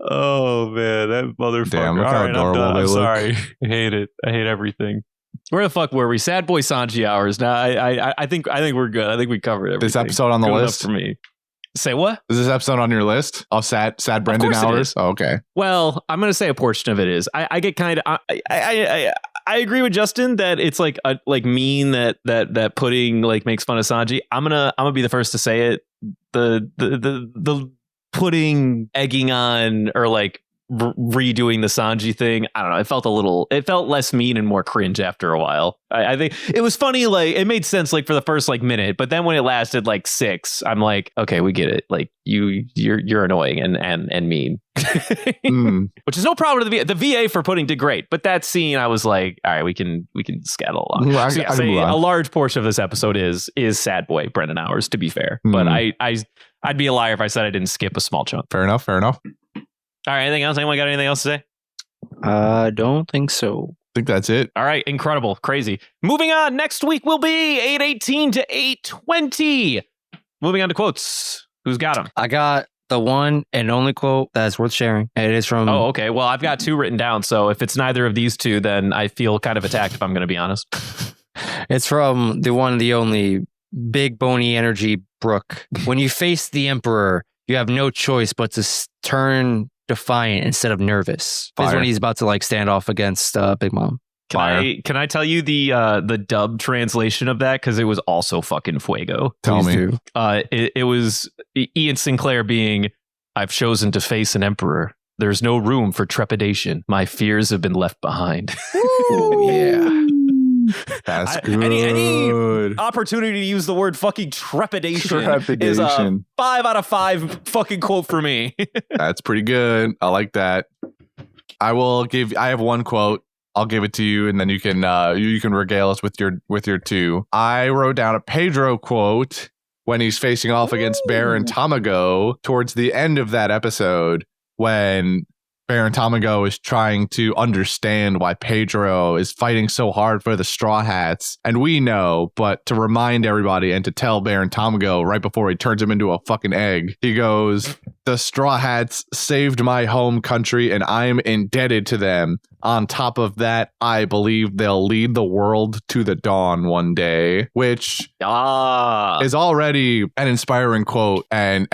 Oh, man. That motherfucker. Damn, look how adorable they I'm look. sorry. I hate it. I hate everything. Where the fuck were we? Sad Boy Sanji hours. Now, I think we're good. I think we covered everything. This episode on the Good list? enough for me. Say what? Is this episode on your list of sad Brendan hours? Oh, okay. Well, I'm going to say a portion of it is. I get kind of. I agree with Justin that it's like mean that pudding like makes fun of Sanji. I'm gonna be the first to say it. The pudding egging on or like redoing the Sanji thing. I don't know. It felt less mean and more cringe after a while. I think it was funny. Like it made sense like for the first like minute, but then when it lasted like 6, I'm like, okay, we get it. Like you're annoying and mean, which is no problem to the VA for pudding did great. But that scene, I was like, all right, we can scattle along. So, yeah, a large portion of this episode is sad boy Brendan hours, to be fair. But I'd be a liar if I said I didn't skip a small chunk. Fair enough. All right, anything else? Anyone got anything else to say? I don't think so. I think that's it. All right, incredible, crazy. Moving on, next week will be 8:18 to 8:20. Moving on to quotes. Who's got them? I got the one and only quote that's worth sharing. It is from... Oh, okay. Well, I've got 2 written down, so if it's neither of these 2, then I feel kind of attacked, if I'm going to be honest. It's from the one, the only big bony energy Brook. When you face the Emperor, you have no choice but to turn defiant instead of nervous. This is when he's about to like stand off against Big Mom. Can I tell you the dub translation of that, because it was also fucking fuego. Tell me. It was Ian Sinclair being, I've chosen to face an emperor. There's no room for trepidation. My fears have been left behind. Oh yeah. That's good. Any opportunity to use the word fucking trepidation is a 5 out of 5 fucking quote for me. That's pretty good. I like that. I have one quote. I'll give it to you, and then you can regale us with your 2. I wrote down a Pedro quote when he's facing off against Baron Tamago towards the end of that episode, when Baron Tamago is trying to understand why Pedro is fighting so hard for the Straw Hats. And we know, but to remind everybody and to tell Baron Tamago right before he turns him into a fucking egg, he goes, the Straw Hats saved my home country and I'm indebted to them. On top of that, I believe they'll lead the world to the dawn one day, which is already an inspiring quote and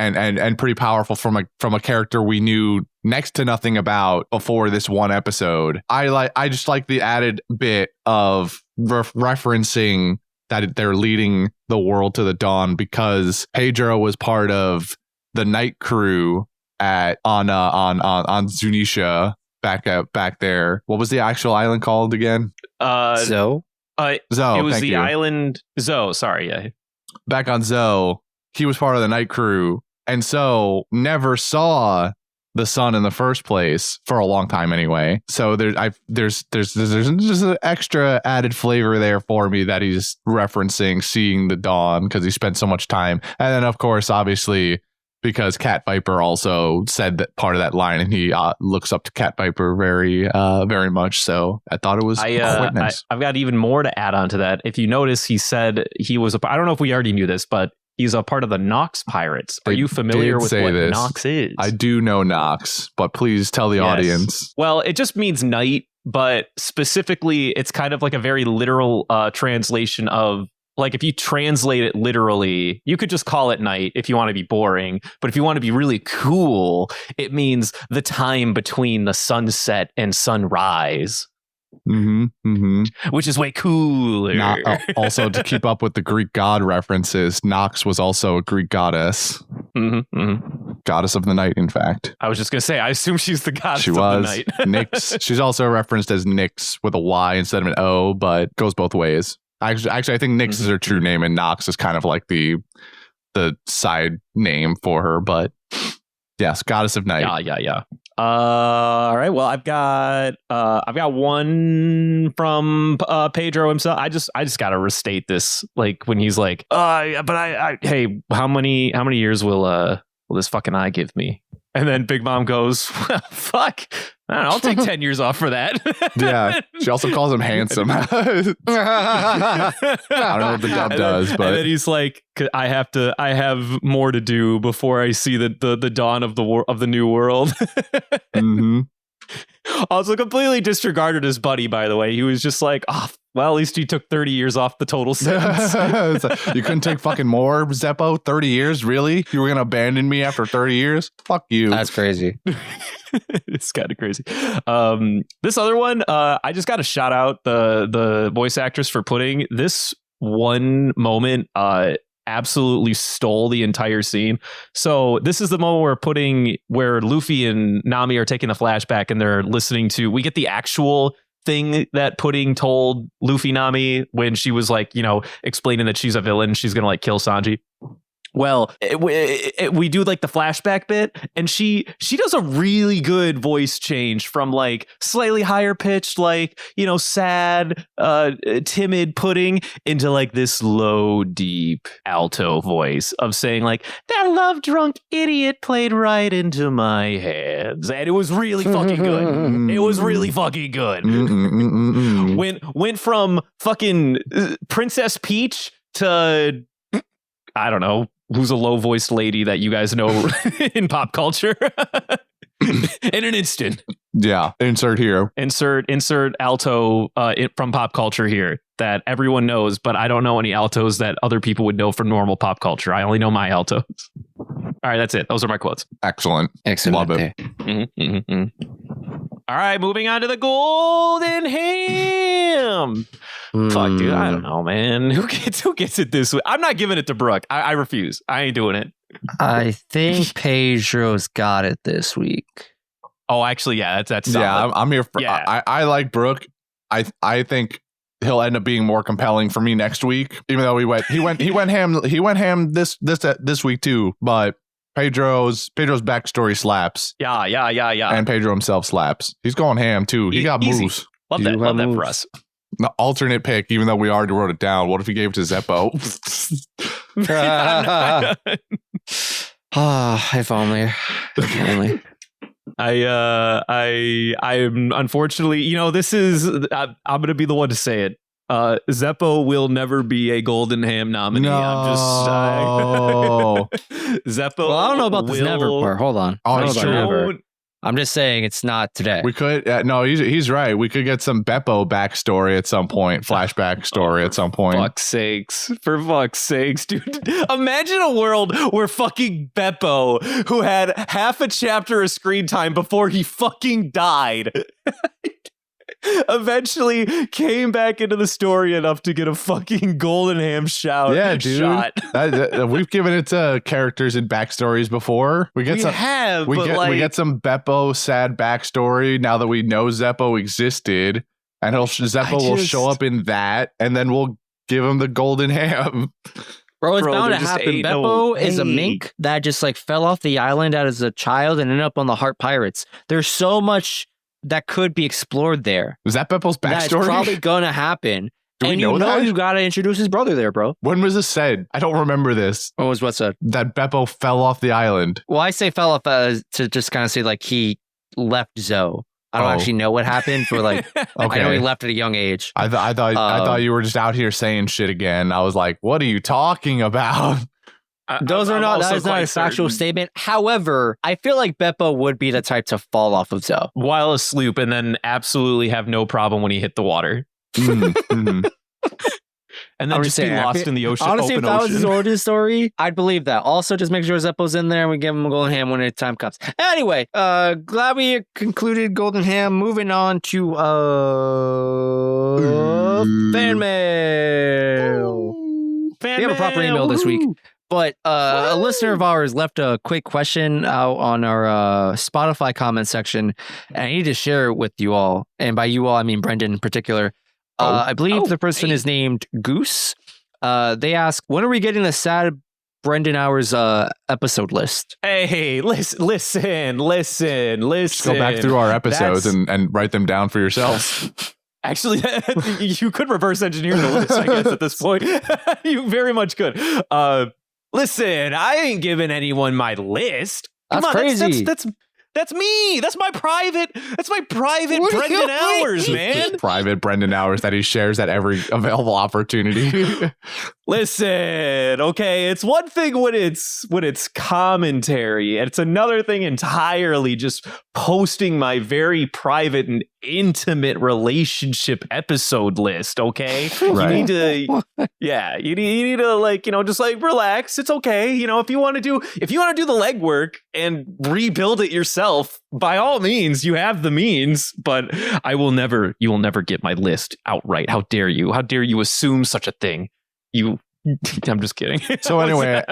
pretty powerful from a character we knew next to nothing about before this one episode. I just like the added bit of referencing that they're leading the world to the dawn because Pedro was part of the night crew on Zunisha back there. What was the actual island called again? Zoe. Zoe. It was the island Zoe. Sorry, yeah. Back on Zoe, he was part of the night crew, and so never saw the sun in the first place for a long time anyway. So there's just an extra added flavor there for me that he's referencing seeing the dawn because he spent so much time. And then of course, obviously, because Cat Viper also said that part of that line, and he looks up to Cat Viper very much. So I thought it was quite nice. I've got even more to add on to that. If you notice, he said he was I don't know if we already knew this, but he's a part of the Nox Pirates. Are you familiar with what Nox is? I do know Nox, but please tell the audience. Well, it just means night, but specifically, it's kind of like a very literal translation of like if you translate it literally, you could just call it night if you want to be boring. But if you want to be really cool, it means the time between the sunset and sunrise. Which is way cooler. Also, to keep up with the Greek god references, Nox was also a Greek goddess. Goddess of the night, in fact. I was just gonna say, I assume she's the goddess of the night. Nyx. She's also referenced as Nyx with a Y instead of an O, but goes both ways. Actually, I think Nyx is her true name, and Nox is kind of like the side name for her. But yes, goddess of night. Yeah. All right. Well, I've got one from Pedro himself. I just gotta restate this, like when he's like, hey, how many years will this fucking eye give me? And then Big Mom goes, fuck, I don't know, I'll take 10 years off for that. Yeah. She also calls him handsome. I don't know what the dub does, but and then he's like, I have more to do before I see the dawn of the new world. Also completely disregarded his buddy, by the way. He was just like, oh, well, at least he took 30 years off the total sentence. You couldn't take fucking more, Zeppo? 30 years? Really? You were going to abandon me after 30 years? Fuck you. That's crazy. It's kind of crazy. This other one, I just got to shout out the voice actress for putting this one moment absolutely stole the entire scene. So this is the moment where Luffy and Nami are taking the flashback and they're listening to, we get the actual thing that Pudding told Luffy Nami when she was like, explaining that she's a villain, she's gonna like kill Sanji. Well, we do like the flashback bit, and she does a really good voice change from like slightly higher pitched, like, sad, timid Pudding into like this low, deep alto voice of saying like, that love drunk idiot played right into my hands. And it was really fucking good. It was really fucking good. Went from fucking Princess Peach to, I don't know, who's a low-voiced lady that you guys know in pop culture. In an instant. Yeah. Insert here. Insert alto from pop culture here that everyone knows, but I don't know any altos that other people would know from normal pop culture. I only know my altos. All right, that's it. Those are my quotes. Excellent. Love it. All right, moving on to the golden ham. Fuck, dude, I don't know, man. Who gets it this week? I'm not giving it to Brook. I refuse. I ain't doing it. I think Pedro's got it this week. Oh, actually, yeah, that's solid. Yeah, I'm here for. Yeah. I like Brook. I think he'll end up being more compelling for me next week. Even though he went ham this week too. But Pedro's backstory slaps. Yeah. And Pedro himself slaps. He's going ham too. He got easy moves. Love that for us. The alternate pick, even though we already wrote it down. What if he gave it to Zeppo? If only. I'm unfortunately, this is, I'm going to be the one to say it. Zeppo will never be a Golden Ham nominee. No. I'm just Zeppo. Well, I don't know about this never part. Hold on. Oh, I don't know it's about true. never. I'm just saying it's not today. We could, no, he's right. We could get some Beppo backstory at some point, flashback story at some point. For fuck's sakes, dude. Imagine a world where fucking Beppo, who had half a chapter of screen time before he fucking died, eventually came back into the story enough to get a fucking Golden Ham shot. We've given it to characters in backstories before. We get some Beppo sad backstory now that we know Zeppo existed, and Zeppo will show up in that, and then we'll give him the Golden Ham. Bro, it's bound to happen. Beppo is a mink that just like fell off the island as a child and ended up on the Heart Pirates. There's so much that could be explored there. Is that Beppo's backstory? That's probably gonna happen. Do we know that? You gotta introduce his brother there, bro. When was this said? I don't remember this. What's said? That Beppo fell off the island. Well, I say fell off to just kind of say like he left Zoe. I don't actually know what happened, but like Okay. I know he left at a young age. I thought you were just out here saying shit again. I was like, what are you talking about? That is not a factual statement. However, I feel like Beppo would be the type to fall off of Zoe while asleep and then absolutely have no problem when he hit the water. Mm-hmm. and then just be lost in the ocean. Honestly, open if that was his ocean. origin story, I'd believe that. Also, just make sure Zeppo's in there and we give him a golden ham when the time comes. Anyway, glad we concluded golden ham. Moving on to fan mail. We have a proper email this week. But a listener of ours left a quick question out on our Spotify comment section, and I need to share it with you all. And by you all, I mean Brendan in particular. I believe the person is named Goose. They ask, when are we getting the sad Brendan Hours episode list? Hey, listen. Just go back through our episodes and write them down for yourselves. Actually, you could reverse engineer the list, I guess, at this point. You very much could. Listen, I ain't giving anyone my list. That's crazy. That's me. That's my private Brendan Hours, man. Private Brendan Hours that he shares at every available opportunity. Listen, okay, it's one thing when it's commentary, and it's another thing entirely just posting my very private and intimate relationship episode list, okay? Right. You need to you need to like, just like relax. It's okay. If you want to do the legwork and rebuild it yourself, by all means, you have the means, but you will never get my list outright. How dare you? How dare you assume such a thing? I'm just kidding. So anyway,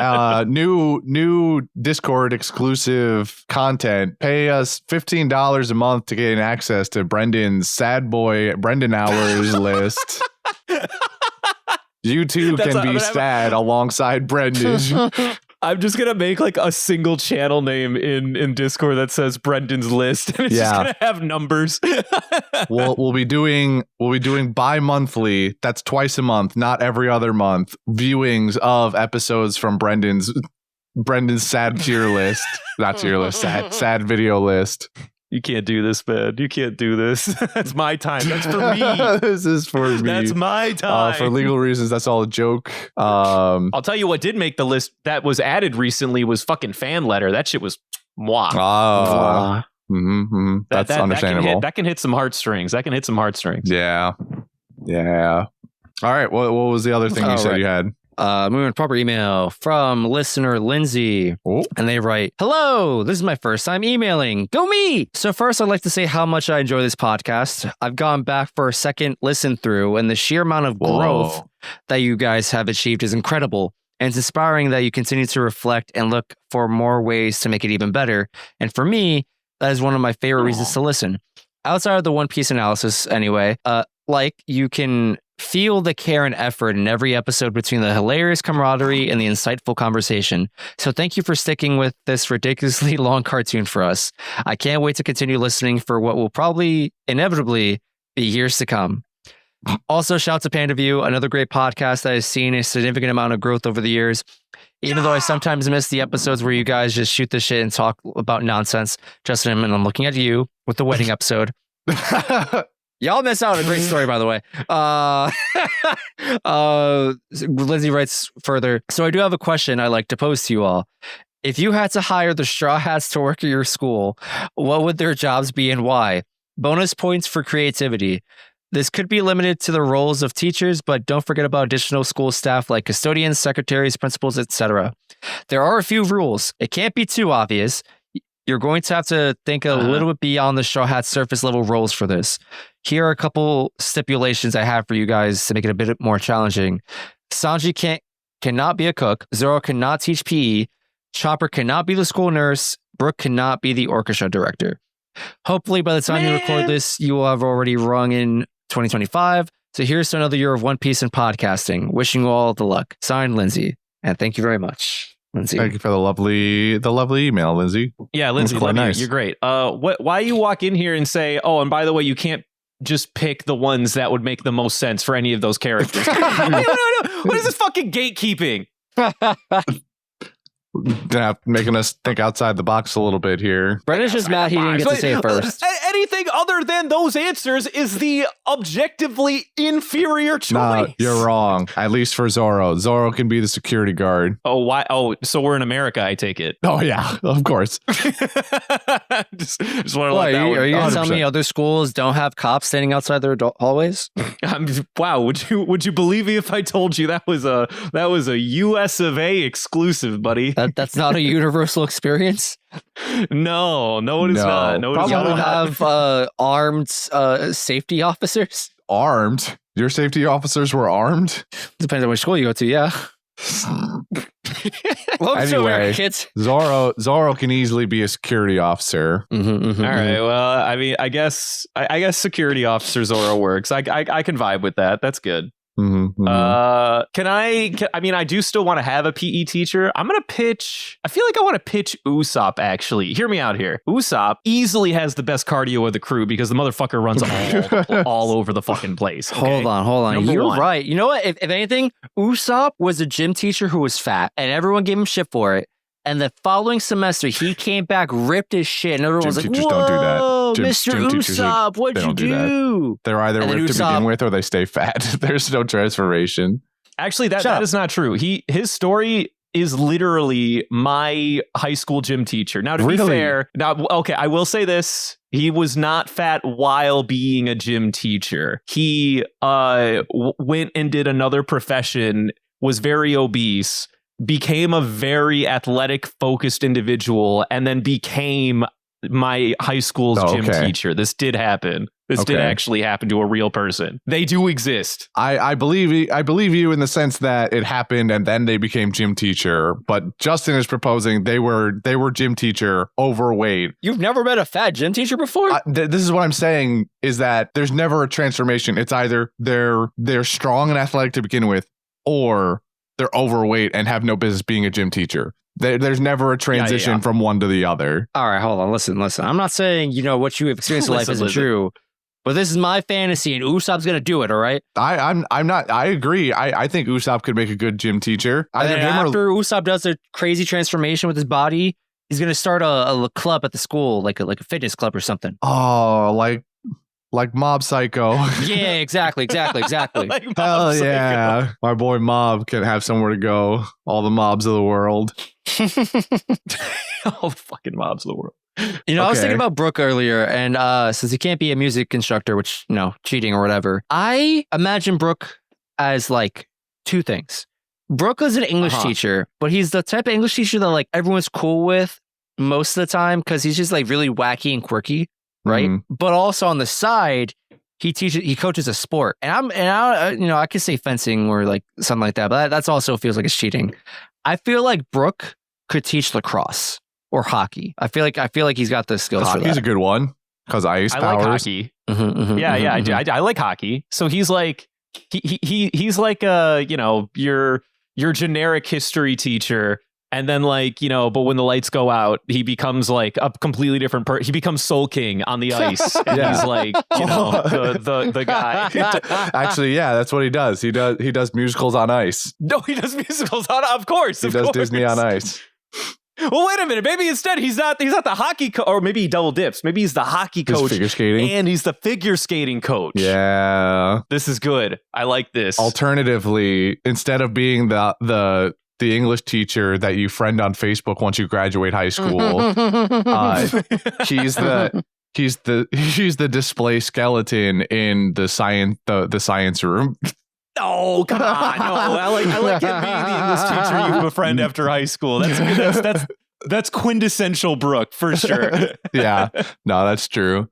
new Discord exclusive content. Pay us $15 a month to gain access to Brendan's sad boy Brendan Hours list. You too can be sad alongside Brendan. I'm just gonna make like a single channel name in Discord that says Brendan's list, and it's just gonna have numbers. we'll be doing bi-monthly. That's twice a month, not every other month. Viewings of episodes from Brendan's sad tier list, not tier list, sad video list. You can't do this, man. You can't do this. That's my time. That's for me. This is for me. That's my time. For legal reasons, that's all a joke. I'll tell you what did make the list that was added recently was fucking fan letter. That shit was mwah. That's understandable. That can hit some heartstrings. All Yeah. All right. What was the other thing you said you had? Moving proper email from listener Lindsay. And they write, hello, this is my first time emailing. Go me! So first, I'd like to say how much I enjoy this podcast. I've gone back for a second listen through, and the sheer amount of growth that you guys have achieved is incredible. And it's inspiring that you continue to reflect and look for more ways to make it even better. And for me, that is one of my favorite reasons to listen. Outside of the One Piece analysis, anyway, you can feel the care and effort in every episode between the hilarious camaraderie and the insightful conversation. So thank you for sticking with this ridiculously long cartoon for us. I can't wait to continue listening for what will probably inevitably be years to come. Also, shout to Panda View, another great podcast that has seen a significant amount of growth over the years. Even though I sometimes miss the episodes where you guys just shoot the shit and talk about nonsense. Justin, and I'm looking at you with the wedding episode. Y'all miss out on a great story, by the way. Lindsay writes further. So I do have a question I'd like to pose to you all. If you had to hire the Straw Hats to work at your school, what would their jobs be and why? Bonus points for creativity. This could be limited to the roles of teachers, but don't forget about additional school staff like custodians, secretaries, principals, etc. There are a few rules. It can't be too obvious. You're going to have to think a little bit beyond the Straw Hat surface level roles for this. Here are a couple stipulations I have for you guys to make it a bit more challenging. Sanji cannot be a cook. Zoro cannot teach PE. Chopper cannot be the school nurse. Brook cannot be the orchestra director. Hopefully by the time you record this, you will have already rung in 2025. So here's to another year of One Piece and podcasting. Wishing you all the luck. Signed, Lindsay. And thank you very much, Lindsay. Thank you for the lovely email, Lindsay. Yeah, Lindsay, quite nice. You're great. Why you walk in here and say, oh, and by the way, you can't just pick the ones that would make the most sense for any of those characters. No. What is this fucking gatekeeping? Making us think outside the box a little bit here. Brendan's just mad he didn't get to say it first. Anything other than those answers is the objectively inferior choice. No, you're wrong. At least for Zoro. Zoro can be the security guard. Oh, why? Oh, so we're in America, I take it. Oh, yeah, of course. just want to let that Are you going to tell 100%. me other schools don't have cops standing outside their hallways? Wow, would you believe me if I told you that was a US of A exclusive, buddy? That's not a universal experience? No, it is No. not. No, it is Y'all don't not. have armed safety officers? Armed? Your safety officers were armed? Depends on which school you go to, yeah. Welcome to America, Anyway. kids. Zoro can easily be a security officer. All right. Well, I mean, I guess security officer Zoro works. I can vibe with that. That's good. I do still want to have a PE teacher. I feel like I want to pitch Usopp, actually. Hear me out here. Usopp easily has the best cardio of the crew because the motherfucker runs all over the fucking place. Okay? Hold on. Number You're one. right. You know what? If anything, Usopp was a gym teacher who was fat, and everyone gave him shit for it. And the following semester, he came back ripped as shit, and everyone was like, teachers "Whoa, don't do that. Mr. Gym teachers Usopp, what'd they you don't do that. do?" They're either And then ripped to Usopp- begin with or they stay fat. There's no transformation. Actually, Shut that up. is not true. His story is literally my high school gym teacher. Now, to be Really? fair, okay, I will say this. He was not fat while being a gym teacher. He went and did another profession, was very obese, became a very athletic focused individual, and then became my high school's gym teacher. This did happen. This did actually happen to a real person. They do exist. I believe you in the sense that it happened and then they became gym teacher. But Justin is proposing they were gym teacher, overweight. You've never met a fat gym teacher before? This is what I'm saying is that there's never a transformation. It's either they're strong and athletic to begin with, or they're overweight and have no business being a gym teacher. There's never a transition from one to the other. All right, hold on. Listen. I'm not saying, what you have experienced in life isn't true, but this is my fantasy, and Usopp's going to do it, all right? I'm not. I agree. I think Usopp could make a good gym teacher. And Either then him or after Usopp does a crazy transformation with his body, he's going to start a club at the school, like a fitness club or something. oh, like Mob Psycho. Yeah, exactly. Like Mob Hell Psycho. yeah. My boy Mob can have somewhere to go. All the mobs of the world. All the fucking mobs of the world. I was thinking about Brook earlier, and since he can't be a music instructor, which, cheating or whatever, I imagine Brook as like two things. Brook is an English teacher, but he's the type of English teacher that like everyone's cool with most of the time because he's just like really wacky and quirky, right? Mm-hmm. But also on the side, he coaches a sport, and I could say fencing or like something like that, but that's also feels like it's cheating. I feel like Brook could teach lacrosse or hockey. I feel like he's got the skills for that. Hockey's a good one because ice I powers. like hockey. I do. I like hockey. So he's like he's like your generic history teacher, and then but when the lights go out, he becomes like a completely different person. He becomes Soul King on the ice, and he's like the guy. Actually, yeah, that's what he does. He does musicals on ice. No, he does musicals on. Of course, He does Disney on ice. Well, wait a minute. Maybe instead he's not the hockey or maybe he double dips. Maybe he's the hockey He's coach figure skating. and he's the figure skating coach. Yeah. This is good. I like this. Alternatively, instead of being the English teacher that you friend on Facebook once you graduate high school, he's the display skeleton in the science room. Oh, come on. No, I like him being the English teacher you befriend after high school. That's quintessential Brook for sure. Yeah. No, that's true.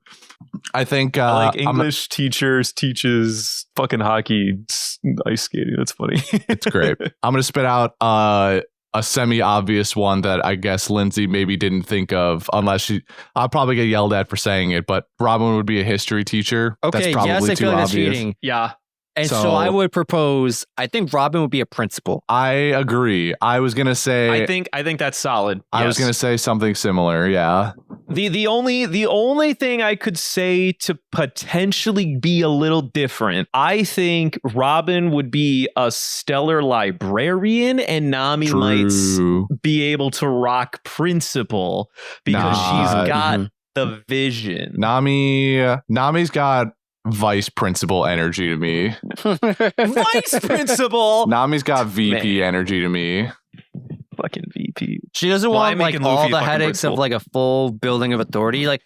I think I like English teachers teaches fucking hockey, ice skating. That's funny. It's great. I'm going to spit out a semi-obvious one that I guess Lindsay maybe didn't think of, unless I'll probably get yelled at for saying it, but Robin would be a history teacher. Okay, That's probably yes, I too feel like that's obvious. cheating. Yeah. And so I would propose, I think Robin would be a principal. I agree. I was gonna say. I think that's solid. I was gonna say something similar. Yeah. The only thing I could say to potentially be a little different, I think Robin would be a stellar librarian, and Nami might be able to rock principal because she's got the vision. Nami's got vice principal energy to me. Vice principal. Nami's got VP energy to me. Fucking VP. She doesn't want like all the headaches principal. of like a full building of authority. Like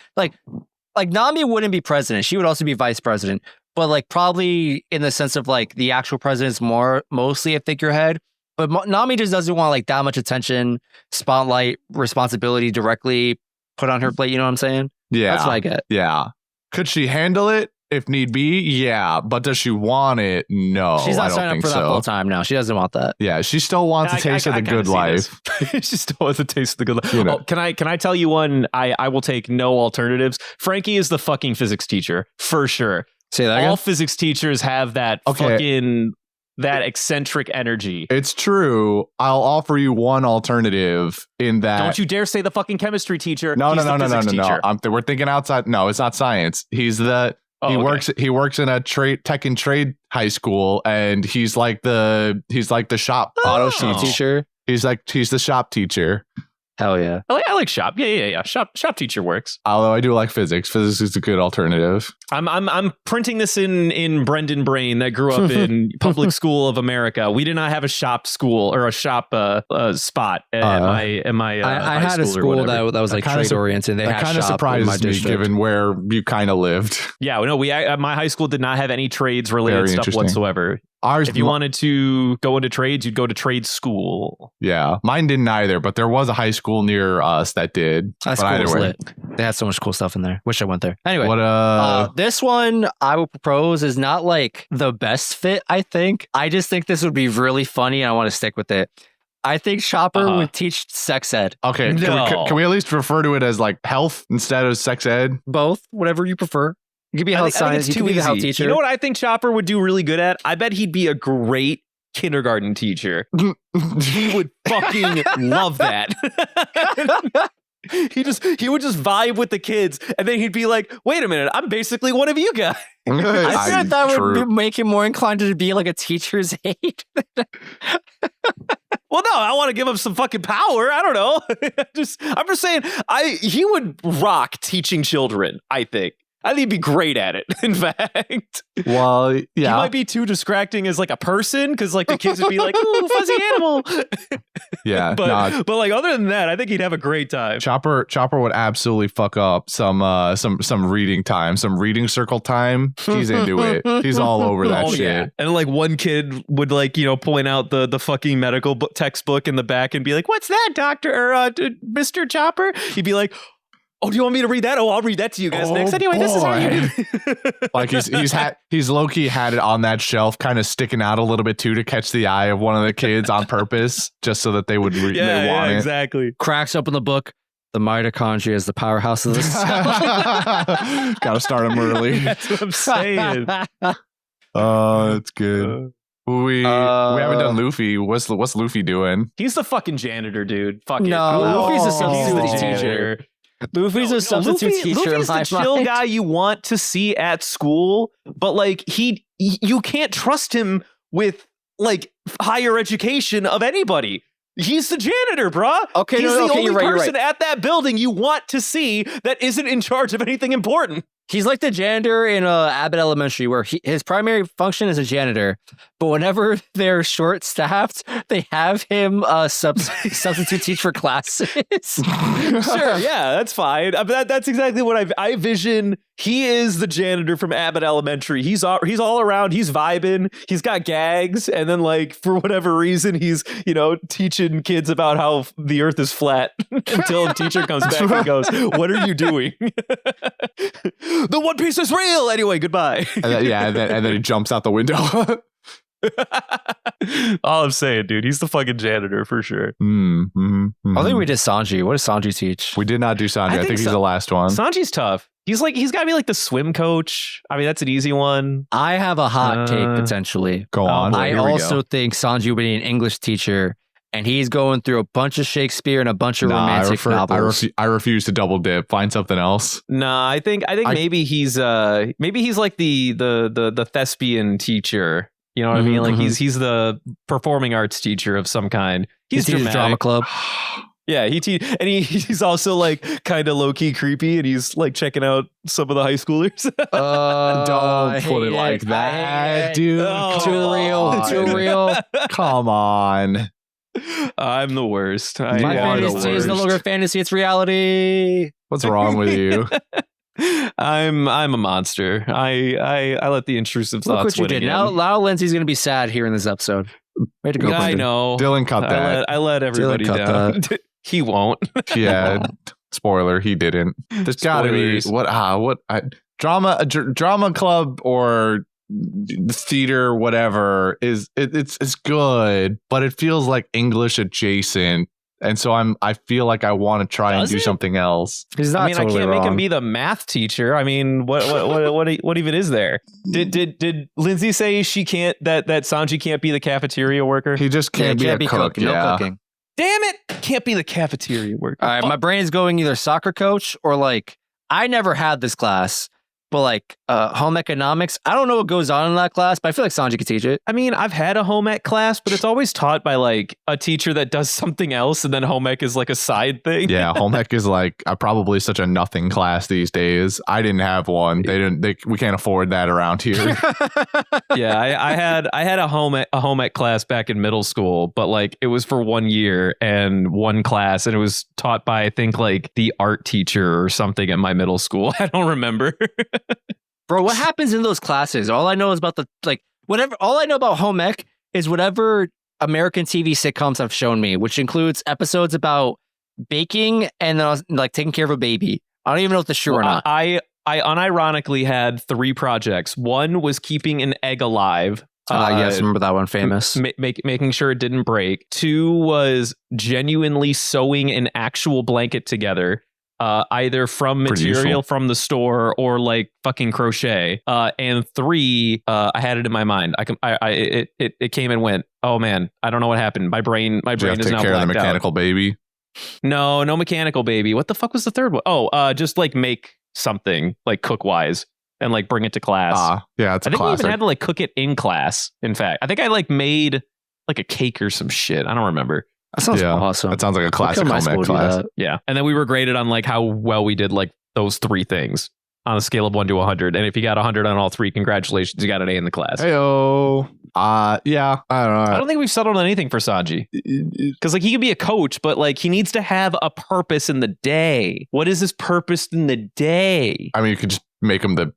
Nami wouldn't be president. She would also be vice president. But like probably in the sense of like the actual president's mostly a figurehead. But Nami just doesn't want like that much attention, spotlight, responsibility directly put on her plate. You know what I'm saying? Yeah. That's what I get. Yeah. Could she handle it if need be? Yeah. But does she want it? No. She's not I don't signing up think for that so. full time now. She doesn't want that. Yeah. She still wants a taste of the good life. She still wants a taste of the good life. You know. Can I tell you one? I will take no alternatives. Frankie is the fucking physics teacher for sure. Say that again? All physics teachers have that fucking that eccentric energy. It's true. I'll offer you one alternative in that. Don't you dare say the fucking chemistry teacher. No. Teacher. We're thinking outside. No, it's not science. He's the. He works in a tech and trade high school, and he's like the shop auto shop teacher. He's the shop teacher. Hell yeah. I like shop. Yeah. Shop teacher works. Although I do like physics. Physics is a good alternative. I'm printing this in Brendan Brain that grew up in public school of America. We did not have a shop school or a shop spot at my I had a school that was like trade oriented. They that had kind of shop in my surprises me district. given where you kind of lived. Yeah, no, my high school did not have any trades related Very stuff interesting. whatsoever. If you wanted to go into trades, you'd go to trade school. Yeah, mine didn't either, but there was a high school near us that did. That But school either was way. lit. They had so much cool stuff in there. Wish I went there. Anyway, What this one I would propose is not like the best fit, I think. I just think this would be really funny and I want to stick with it. I think Chopper would teach sex ed. Okay, No. can we at least refer to it as like health instead of sex ed? Both, whatever you prefer. You could be a health science, you could be the health teacher. You know what I think Chopper would do really good at? I bet he'd be a great kindergarten teacher. He would fucking love that. He would just vibe with the kids, and then he'd be like, "Wait a minute, I'm basically one of you guys." I feel like that would make him more inclined to be like a teacher's aide. Well, no, I want to give him some fucking power. I don't know. I'm just saying, he would rock teaching children. I think he'd be great at it. In fact, Well, yeah, he might be too distracting as like a person because like the kids would be like, "Ooh, fuzzy animal." yeah. but like other than that, I think he'd have a great time. Chopper would absolutely fuck up some reading time, some reading circle time. He's into it. He's all over that shit. Yeah. And like one kid would like, point out the fucking medical textbook in the back and be like, "What's that, Doctor or Mr. Chopper?" He'd be like, "Oh, do you want me to read that? Oh, I'll read that to you guys next. Anyway, this is how you do." Like he's low-key had it on that shelf, kind of sticking out a little bit too to catch the eye of one of the kids on purpose, just so that they would they want it. Exactly. Cracks open the book. The mitochondria is the powerhouse of the cell. Gotta start them early. That's what I'm saying. Oh, that's good. We haven't done Luffy. What's Luffy doing? He's the fucking janitor, dude. Fuck it. No, Luffy's a substitute He's the teacher. Luffy's a substitute teacher. Luffy's the chill guy you want to see at school, but like you can't trust him with like higher education of anybody. He's the janitor, bruh. Okay, he's the only you're person right. at that building you want to see that isn't in charge of anything important. He's like the janitor in Abbott Elementary, where his primary function is a janitor, but whenever they're short-staffed, they have him substitute teach for classes. Sure, yeah, that's fine. But that's exactly what I vision. He is the janitor from Abbott Elementary. He's all around. He's vibing. He's got gags, and then like for whatever reason, he's teaching kids about how the Earth is flat until a teacher comes back and goes, "What are you doing? The One Piece is real." Anyway, goodbye. And then he jumps out the window. All I'm saying, dude, he's the fucking janitor for sure. I think we did Sanji. What does Sanji teach? We did not do Sanji. I think he's the last one. Sanji's tough. He's got to be like the swim coach. I mean, that's an easy one. I have a hot take potentially. Go on. boy, I here we also go. think Sanji will be an English teacher, and he's going through a bunch of Shakespeare and a bunch of romantic novels. I refuse to double dip. Find something else. Nah, I think maybe he's like the thespian teacher. You know what I mean? Like he's the performing arts teacher of some kind. He's He teaches drama club. Yeah, he's also like kind of low key creepy, and he's like checking out some of the high schoolers. Don't put it like that, dude. Oh, Too real. Come on. I'm the worst. My are the fantasy is no worst. longer fantasy; it's reality. What's wrong with you? I'm a monster. I let the intrusive Look thoughts what you win did. again. Now Lindsay's going to be sad here in this episode. Way to go, Yeah, I Brendan. know. Dylan, cut that. I let everybody cut down. He won't. Yeah. Spoiler, he didn't. There's got to be Spoilers. drama club or theater, whatever it's good, but it feels like English adjacent, and so I feel like I want to try and Does do it? something else. He's not I mean, totally I can't make him wrong. be the math teacher. I mean, what even is there? Did Lindsay say she can't that Sanji can't be the cafeteria worker? He just can't be a cook. cooking. No cooking. Damn it! Can't be the cafeteria worker. All right, my brain's going either soccer coach or like I never had this class, but like home economics. I don't know what goes on in that class, but I feel like Sanji could teach it. I mean, I've had a home ec class, but it's always taught by like a teacher that does something else, and then home ec is like a side thing. Yeah, home ec is like probably such a nothing class these days. I didn't have one. We can't afford that around here. Yeah, I had a home ec class back in middle school, but like it was for 1 year and one class, and it was taught by I think like the art teacher or something at my middle school. I don't remember. Bro, what happens in those classes? All I know is about whatever. All I know about home ec is whatever American TV sitcoms have shown me, which includes episodes about baking and like taking care of a baby. I don't even know if that's true or not. I unironically had 3 projects. One was keeping an egg alive. Yes, remember that one? Famous. Making sure it didn't break. 2 was genuinely sewing an actual blanket together. Either from Pretty material useful. from the store or like fucking crochet. And 3, I had it in my mind. It came and went. Oh man, I don't know what happened. My brain Do you have is to now take care of the blacked out. mechanical baby? No mechanical baby. What the fuck was the third one? Oh, just like make something like cook wise and like bring it to class. Yeah, it's I a think we classic. even had to like cook it in class. In fact, I think I like made like a cake or some shit. I don't remember. That sounds Yeah. awesome. That sounds like a Why classic couldn't my home ec school do class. that? Yeah. And then we were graded on like how well we did like those 3 things on a scale of 1 to 100. And if you got 100 on all 3, congratulations, you got an A in the class. Heyo. Yeah, I don't know. I don't think we've settled on anything for Sanji. Because like he could be a coach, but like he needs to have a purpose in the day. What is his purpose in the day? I mean, you could just make him the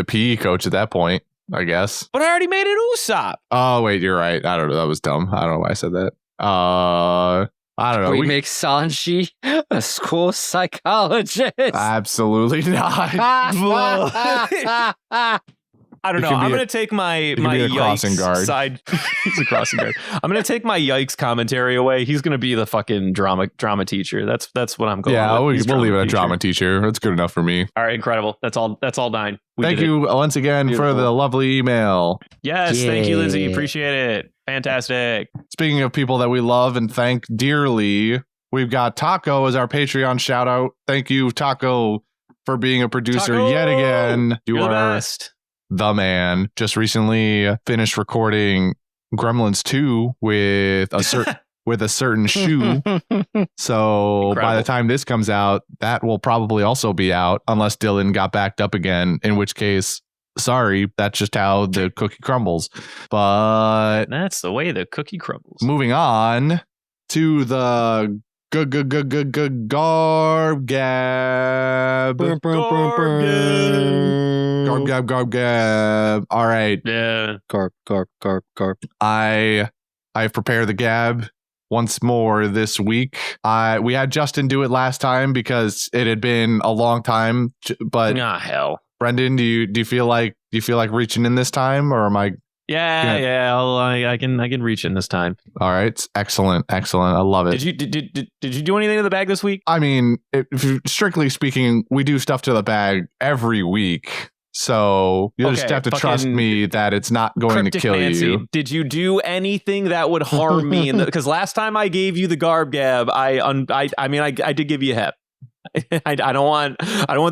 PE coach at that point, I guess. But I already made it Usopp. Oh, wait, you're right. I don't know. That was dumb. I don't know why I said that. I don't know. We make Sanji a school psychologist. Absolutely not. I don't It know. could be I'm a- going to take my could be a crossing yikes guard. side. He's a crossing guard. I'm going to take my yikes commentary away. He's going to be the fucking drama teacher. That's what I'm going Yeah, with. we'll He's leave it a teacher. drama teacher. That's good enough for me. All right, incredible. That's all 9. We Thank did it. you once again for Beautiful. the lovely email. Yes, thank you, Lindsay. Yeah. Appreciate it. Fantastic. Speaking of people that we love and thank dearly, we've got Taco as our Patreon shout out. Thank you, Taco, for being a producer Taco! yet again. You You're the are best. the man. Just recently finished recording Gremlins 2 with a certain shoe. So by Incredible. the time this comes out, that will probably also be out, unless Dylan got backed up again, in which case, sorry, that's just how the cookie crumbles. But That's the way the cookie crumbles. moving on to the Garb Gab. Garb Gab. All right. Yeah. Garp. I've prepared the Gab once more this week. We had Justin do it last time because it had been a long time. But Ah, hell. Brendan, do you feel like reaching in this time, or am I Yeah. I can reach in this time. All right. Excellent. I love it. Did you do anything to the bag this week? I mean, strictly speaking, we do stuff to the bag every week. So you'll just have to trust me that it's not going to kill you. Did you do anything that would harm me? Because last time I gave you the garb gab, I did give you a hep. I don't want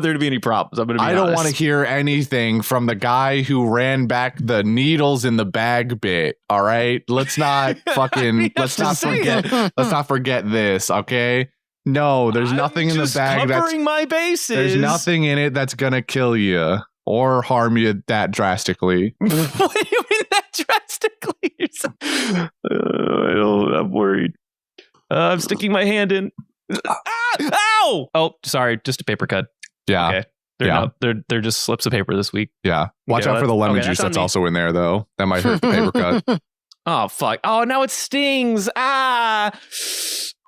there to be any problems. I'm gonna be honest. I don't want to hear anything from the guy who ran back the needles in the bag bit. All right, let's not fucking let's not forget this. Okay. No, there's nothing in the bag that's covering my bases. There's nothing in it that's gonna kill you or harm you that drastically. What do you mean that drastically? I'm worried. I'm sticking my hand in. Ow! Oh, sorry, just a paper cut. Yeah. Okay. They're just slips of paper this week. Yeah. Watch out for the lemon juice that's also in there, though. That might hurt the paper cut. Oh, fuck. Oh, now it stings. I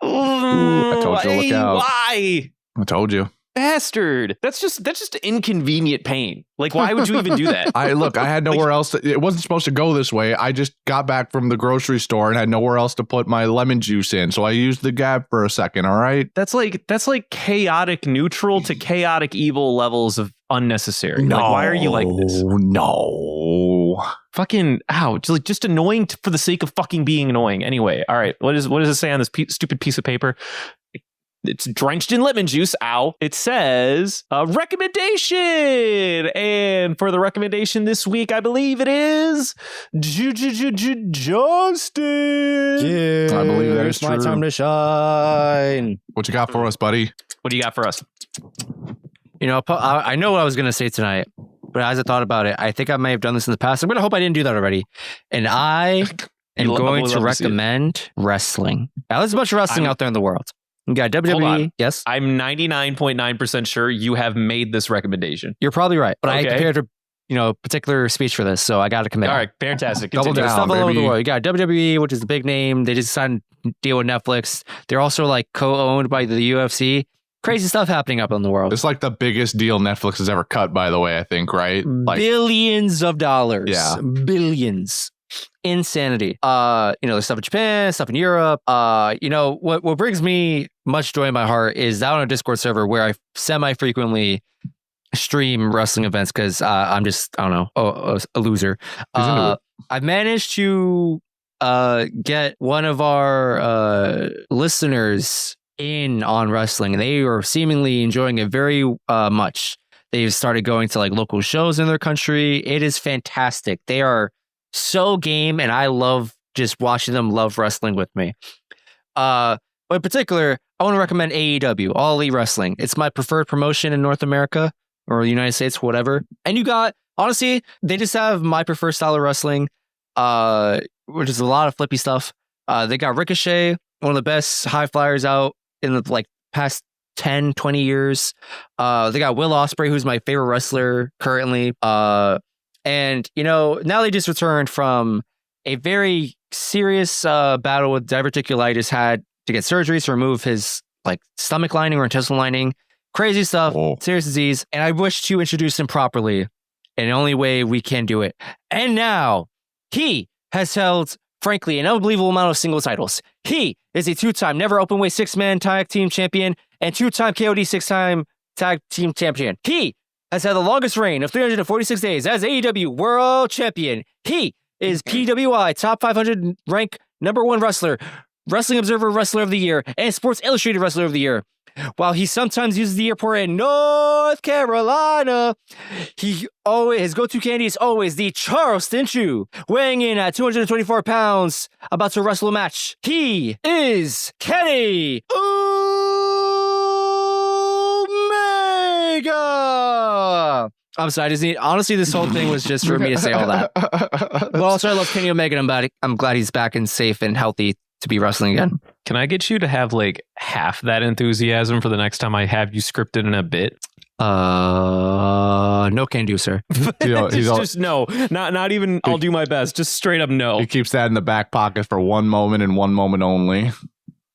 told you to look out. Why? I told you. Bastard. That's just inconvenient pain. Like, why would you even do that? I had nowhere else. It wasn't supposed to go this way. I just got back from the grocery store and had nowhere else to put my lemon juice in. So I used the gab for a second. All right. That's like chaotic neutral to chaotic evil levels of unnecessary. No. Like, why are you like this? No. Fucking ow. Just annoying for the sake of fucking being annoying. Anyway. All right. What does it say on this stupid piece of paper? It's drenched in lemon juice. Ow. It says recommendation. And for the recommendation this week, I believe it is Justin. Yeah, I believe that is my time to shine. What you got for us, buddy? What do you got for us? You know, I know what I was going to say tonight, but as I thought about it, I think I may have done this in the past. I'm going to hope I didn't do that already. And I am going to recommend wrestling. Now, there's a bunch of wrestling out there in the world. You got WWE. Yes. I'm 99.9% sure you have made this recommendation. You're probably right. But I prepared a particular speech for this, so I got to commit. All right. Fantastic. Double down, stuff all over baby. the world. You got WWE, which is the big name. They just signed a deal with Netflix. They're also like co-owned by the UFC. Crazy stuff happening up in the world. It's like the biggest deal Netflix has ever cut, by the way, I think, right? Like, billions of dollars. Yeah. Billions. Insanity. There's stuff in Japan, stuff in Europe. What brings me much joy in my heart is out on a Discord server where I semi-frequently stream wrestling events because I'm just, I don't know, a loser. I've managed to get one of our listeners in on wrestling, and they are seemingly enjoying it very much. They've started going to like local shows in their country. It is fantastic. They are so game, and I love just watching them love wrestling with me. But in particular, I want to recommend AEW, All Elite Wrestling. It's my preferred promotion in North America or the United States, whatever. And you got, honestly, they just have my preferred style of wrestling, which is a lot of flippy stuff. They got Ricochet, one of the best high flyers out in the past 10, 20 years. They got Will Ospreay, who's my favorite wrestler currently. And, now they just returned from a very serious battle with diverticulitis, had to get surgeries to remove his stomach lining or intestinal lining. Crazy stuff, serious disease. And I wish to introduce him properly in the only way we can do it. And now he has held, frankly, an unbelievable amount of single titles. He is a 2-time never openweight 6-man tag team champion and 2-time KOD 6-time tag team champion. He has had the longest reign of 346 days as AEW World Champion. He is PWI Top 500 rank #1 wrestler, Wrestling Observer Wrestler of the Year, and Sports Illustrated Wrestler of the Year. While he sometimes uses the airport in North Carolina, his go-to candy is always the Charleston Chew. Weighing in at 224 pounds, about to wrestle a match, he is Kenny Omega. I'm sorry, Disney. Honestly, this whole thing was just for me to say all that. But also, I love Kenny Omega, and I'm glad he's back and safe and healthy to be wrestling again. Can I get you to have half that enthusiasm for the next time I have you scripted in a bit? No can do, sir. Just no. Not even I'll do my best. Just straight up no. He keeps that in the back pocket for one moment and one moment only.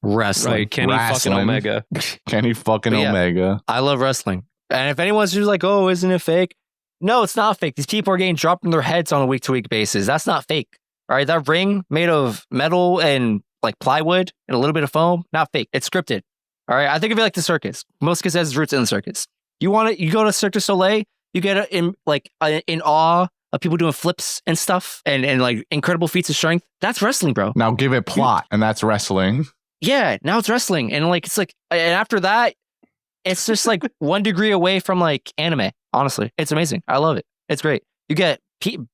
Wrestling. Right, Kenny fucking Omega. Kenny fucking Omega. I love wrestling. And if anyone's just like, oh, isn't it fake? No, it's not fake. These people are getting dropped in their heads on a week-to-week basis. That's not fake. All right, that ring made of metal and like plywood and a little bit of foam, not fake. It's scripted. All right, I think of it like the circus. Most circus has roots in the circus. You want it? You go to Cirque du Soleil, you get in awe of people doing flips and stuff and like incredible feats of strength. That's wrestling, bro. Now give it plot, and that's wrestling. Yeah, now it's wrestling, and like it's like, and after that, it's just like 1 degree away from like anime. Honestly, it's amazing. I love it. It's great. You get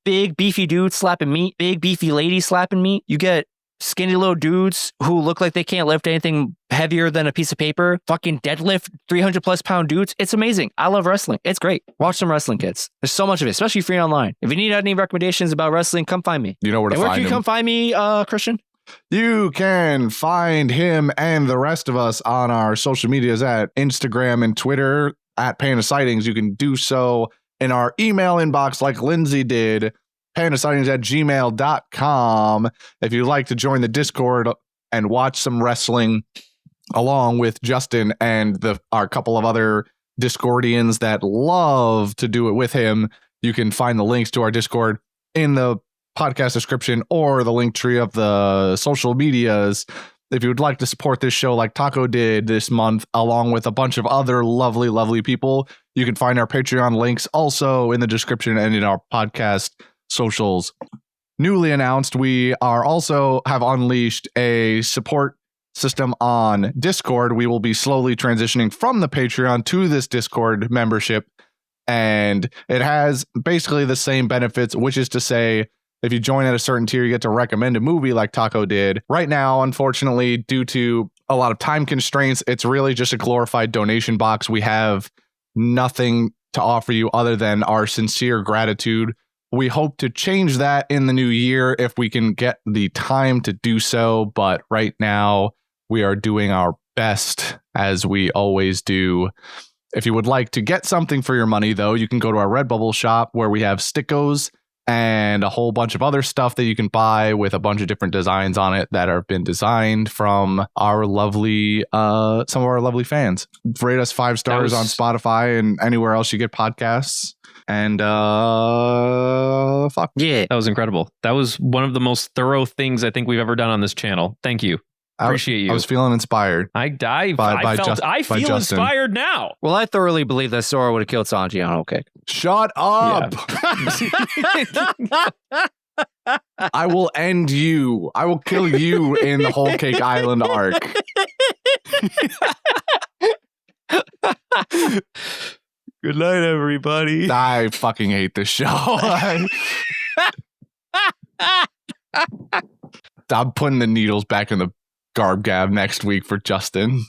big beefy dudes slapping meat, big beefy ladies slapping meat. You get skinny little dudes who look like they can't lift anything heavier than a piece of paper. Fucking deadlift 300 plus pound dudes. It's amazing. I love wrestling. It's great. Watch some wrestling, kids. There's so much of it, especially free online. If you need any recommendations about wrestling, come find me. You know where to find him. Where can you come find me, Christian? You can find him and the rest of us on our social medias at Instagram and Twitter at Panda Sightings. You can do so in our email inbox like Lindsay did, pandasightings@gmail.com. If you'd like to join the Discord and watch some wrestling along with Justin and our couple of other Discordians that love to do it with him, you can find the links to our Discord in the podcast description or the link tree of the social medias. If you would like to support this show like Taco did this month, along with a bunch of other lovely, lovely people, you can find our Patreon links also in the description and in our podcast socials. Newly announced, we are also have unleashed a support system on Discord. We will be slowly transitioning from the Patreon to this Discord membership, and it has basically the same benefits, which is to say, if you join at a certain tier, you get to recommend a movie like Taco did. Right now, unfortunately, due to a lot of time constraints, it's really just a glorified donation box. We have nothing to offer you other than our sincere gratitude. We hope to change that in the new year if we can get the time to do so. But right now, we are doing our best, as we always do. If you would like to get something for your money, though, you can go to our Redbubble shop where we have stickos and a whole bunch of other stuff that you can buy with a bunch of different designs on it that have been designed from our lovely, some of our lovely fans. Rate us 5 stars on Spotify and anywhere else you get podcasts. And fuck. Yeah, that was incredible. That was one of the most thorough things I think we've ever done on this channel. Thank you. Appreciate you. I was feeling inspired. I feel inspired now. Well, I thoroughly believe that Sora would have killed Sanji on Whole Cake. Shut up. Yeah. I will end you. I will kill you in the Whole Cake Island arc. Good night, everybody. I fucking hate this show. I'm putting the needles back in the garb gab next week for Justin.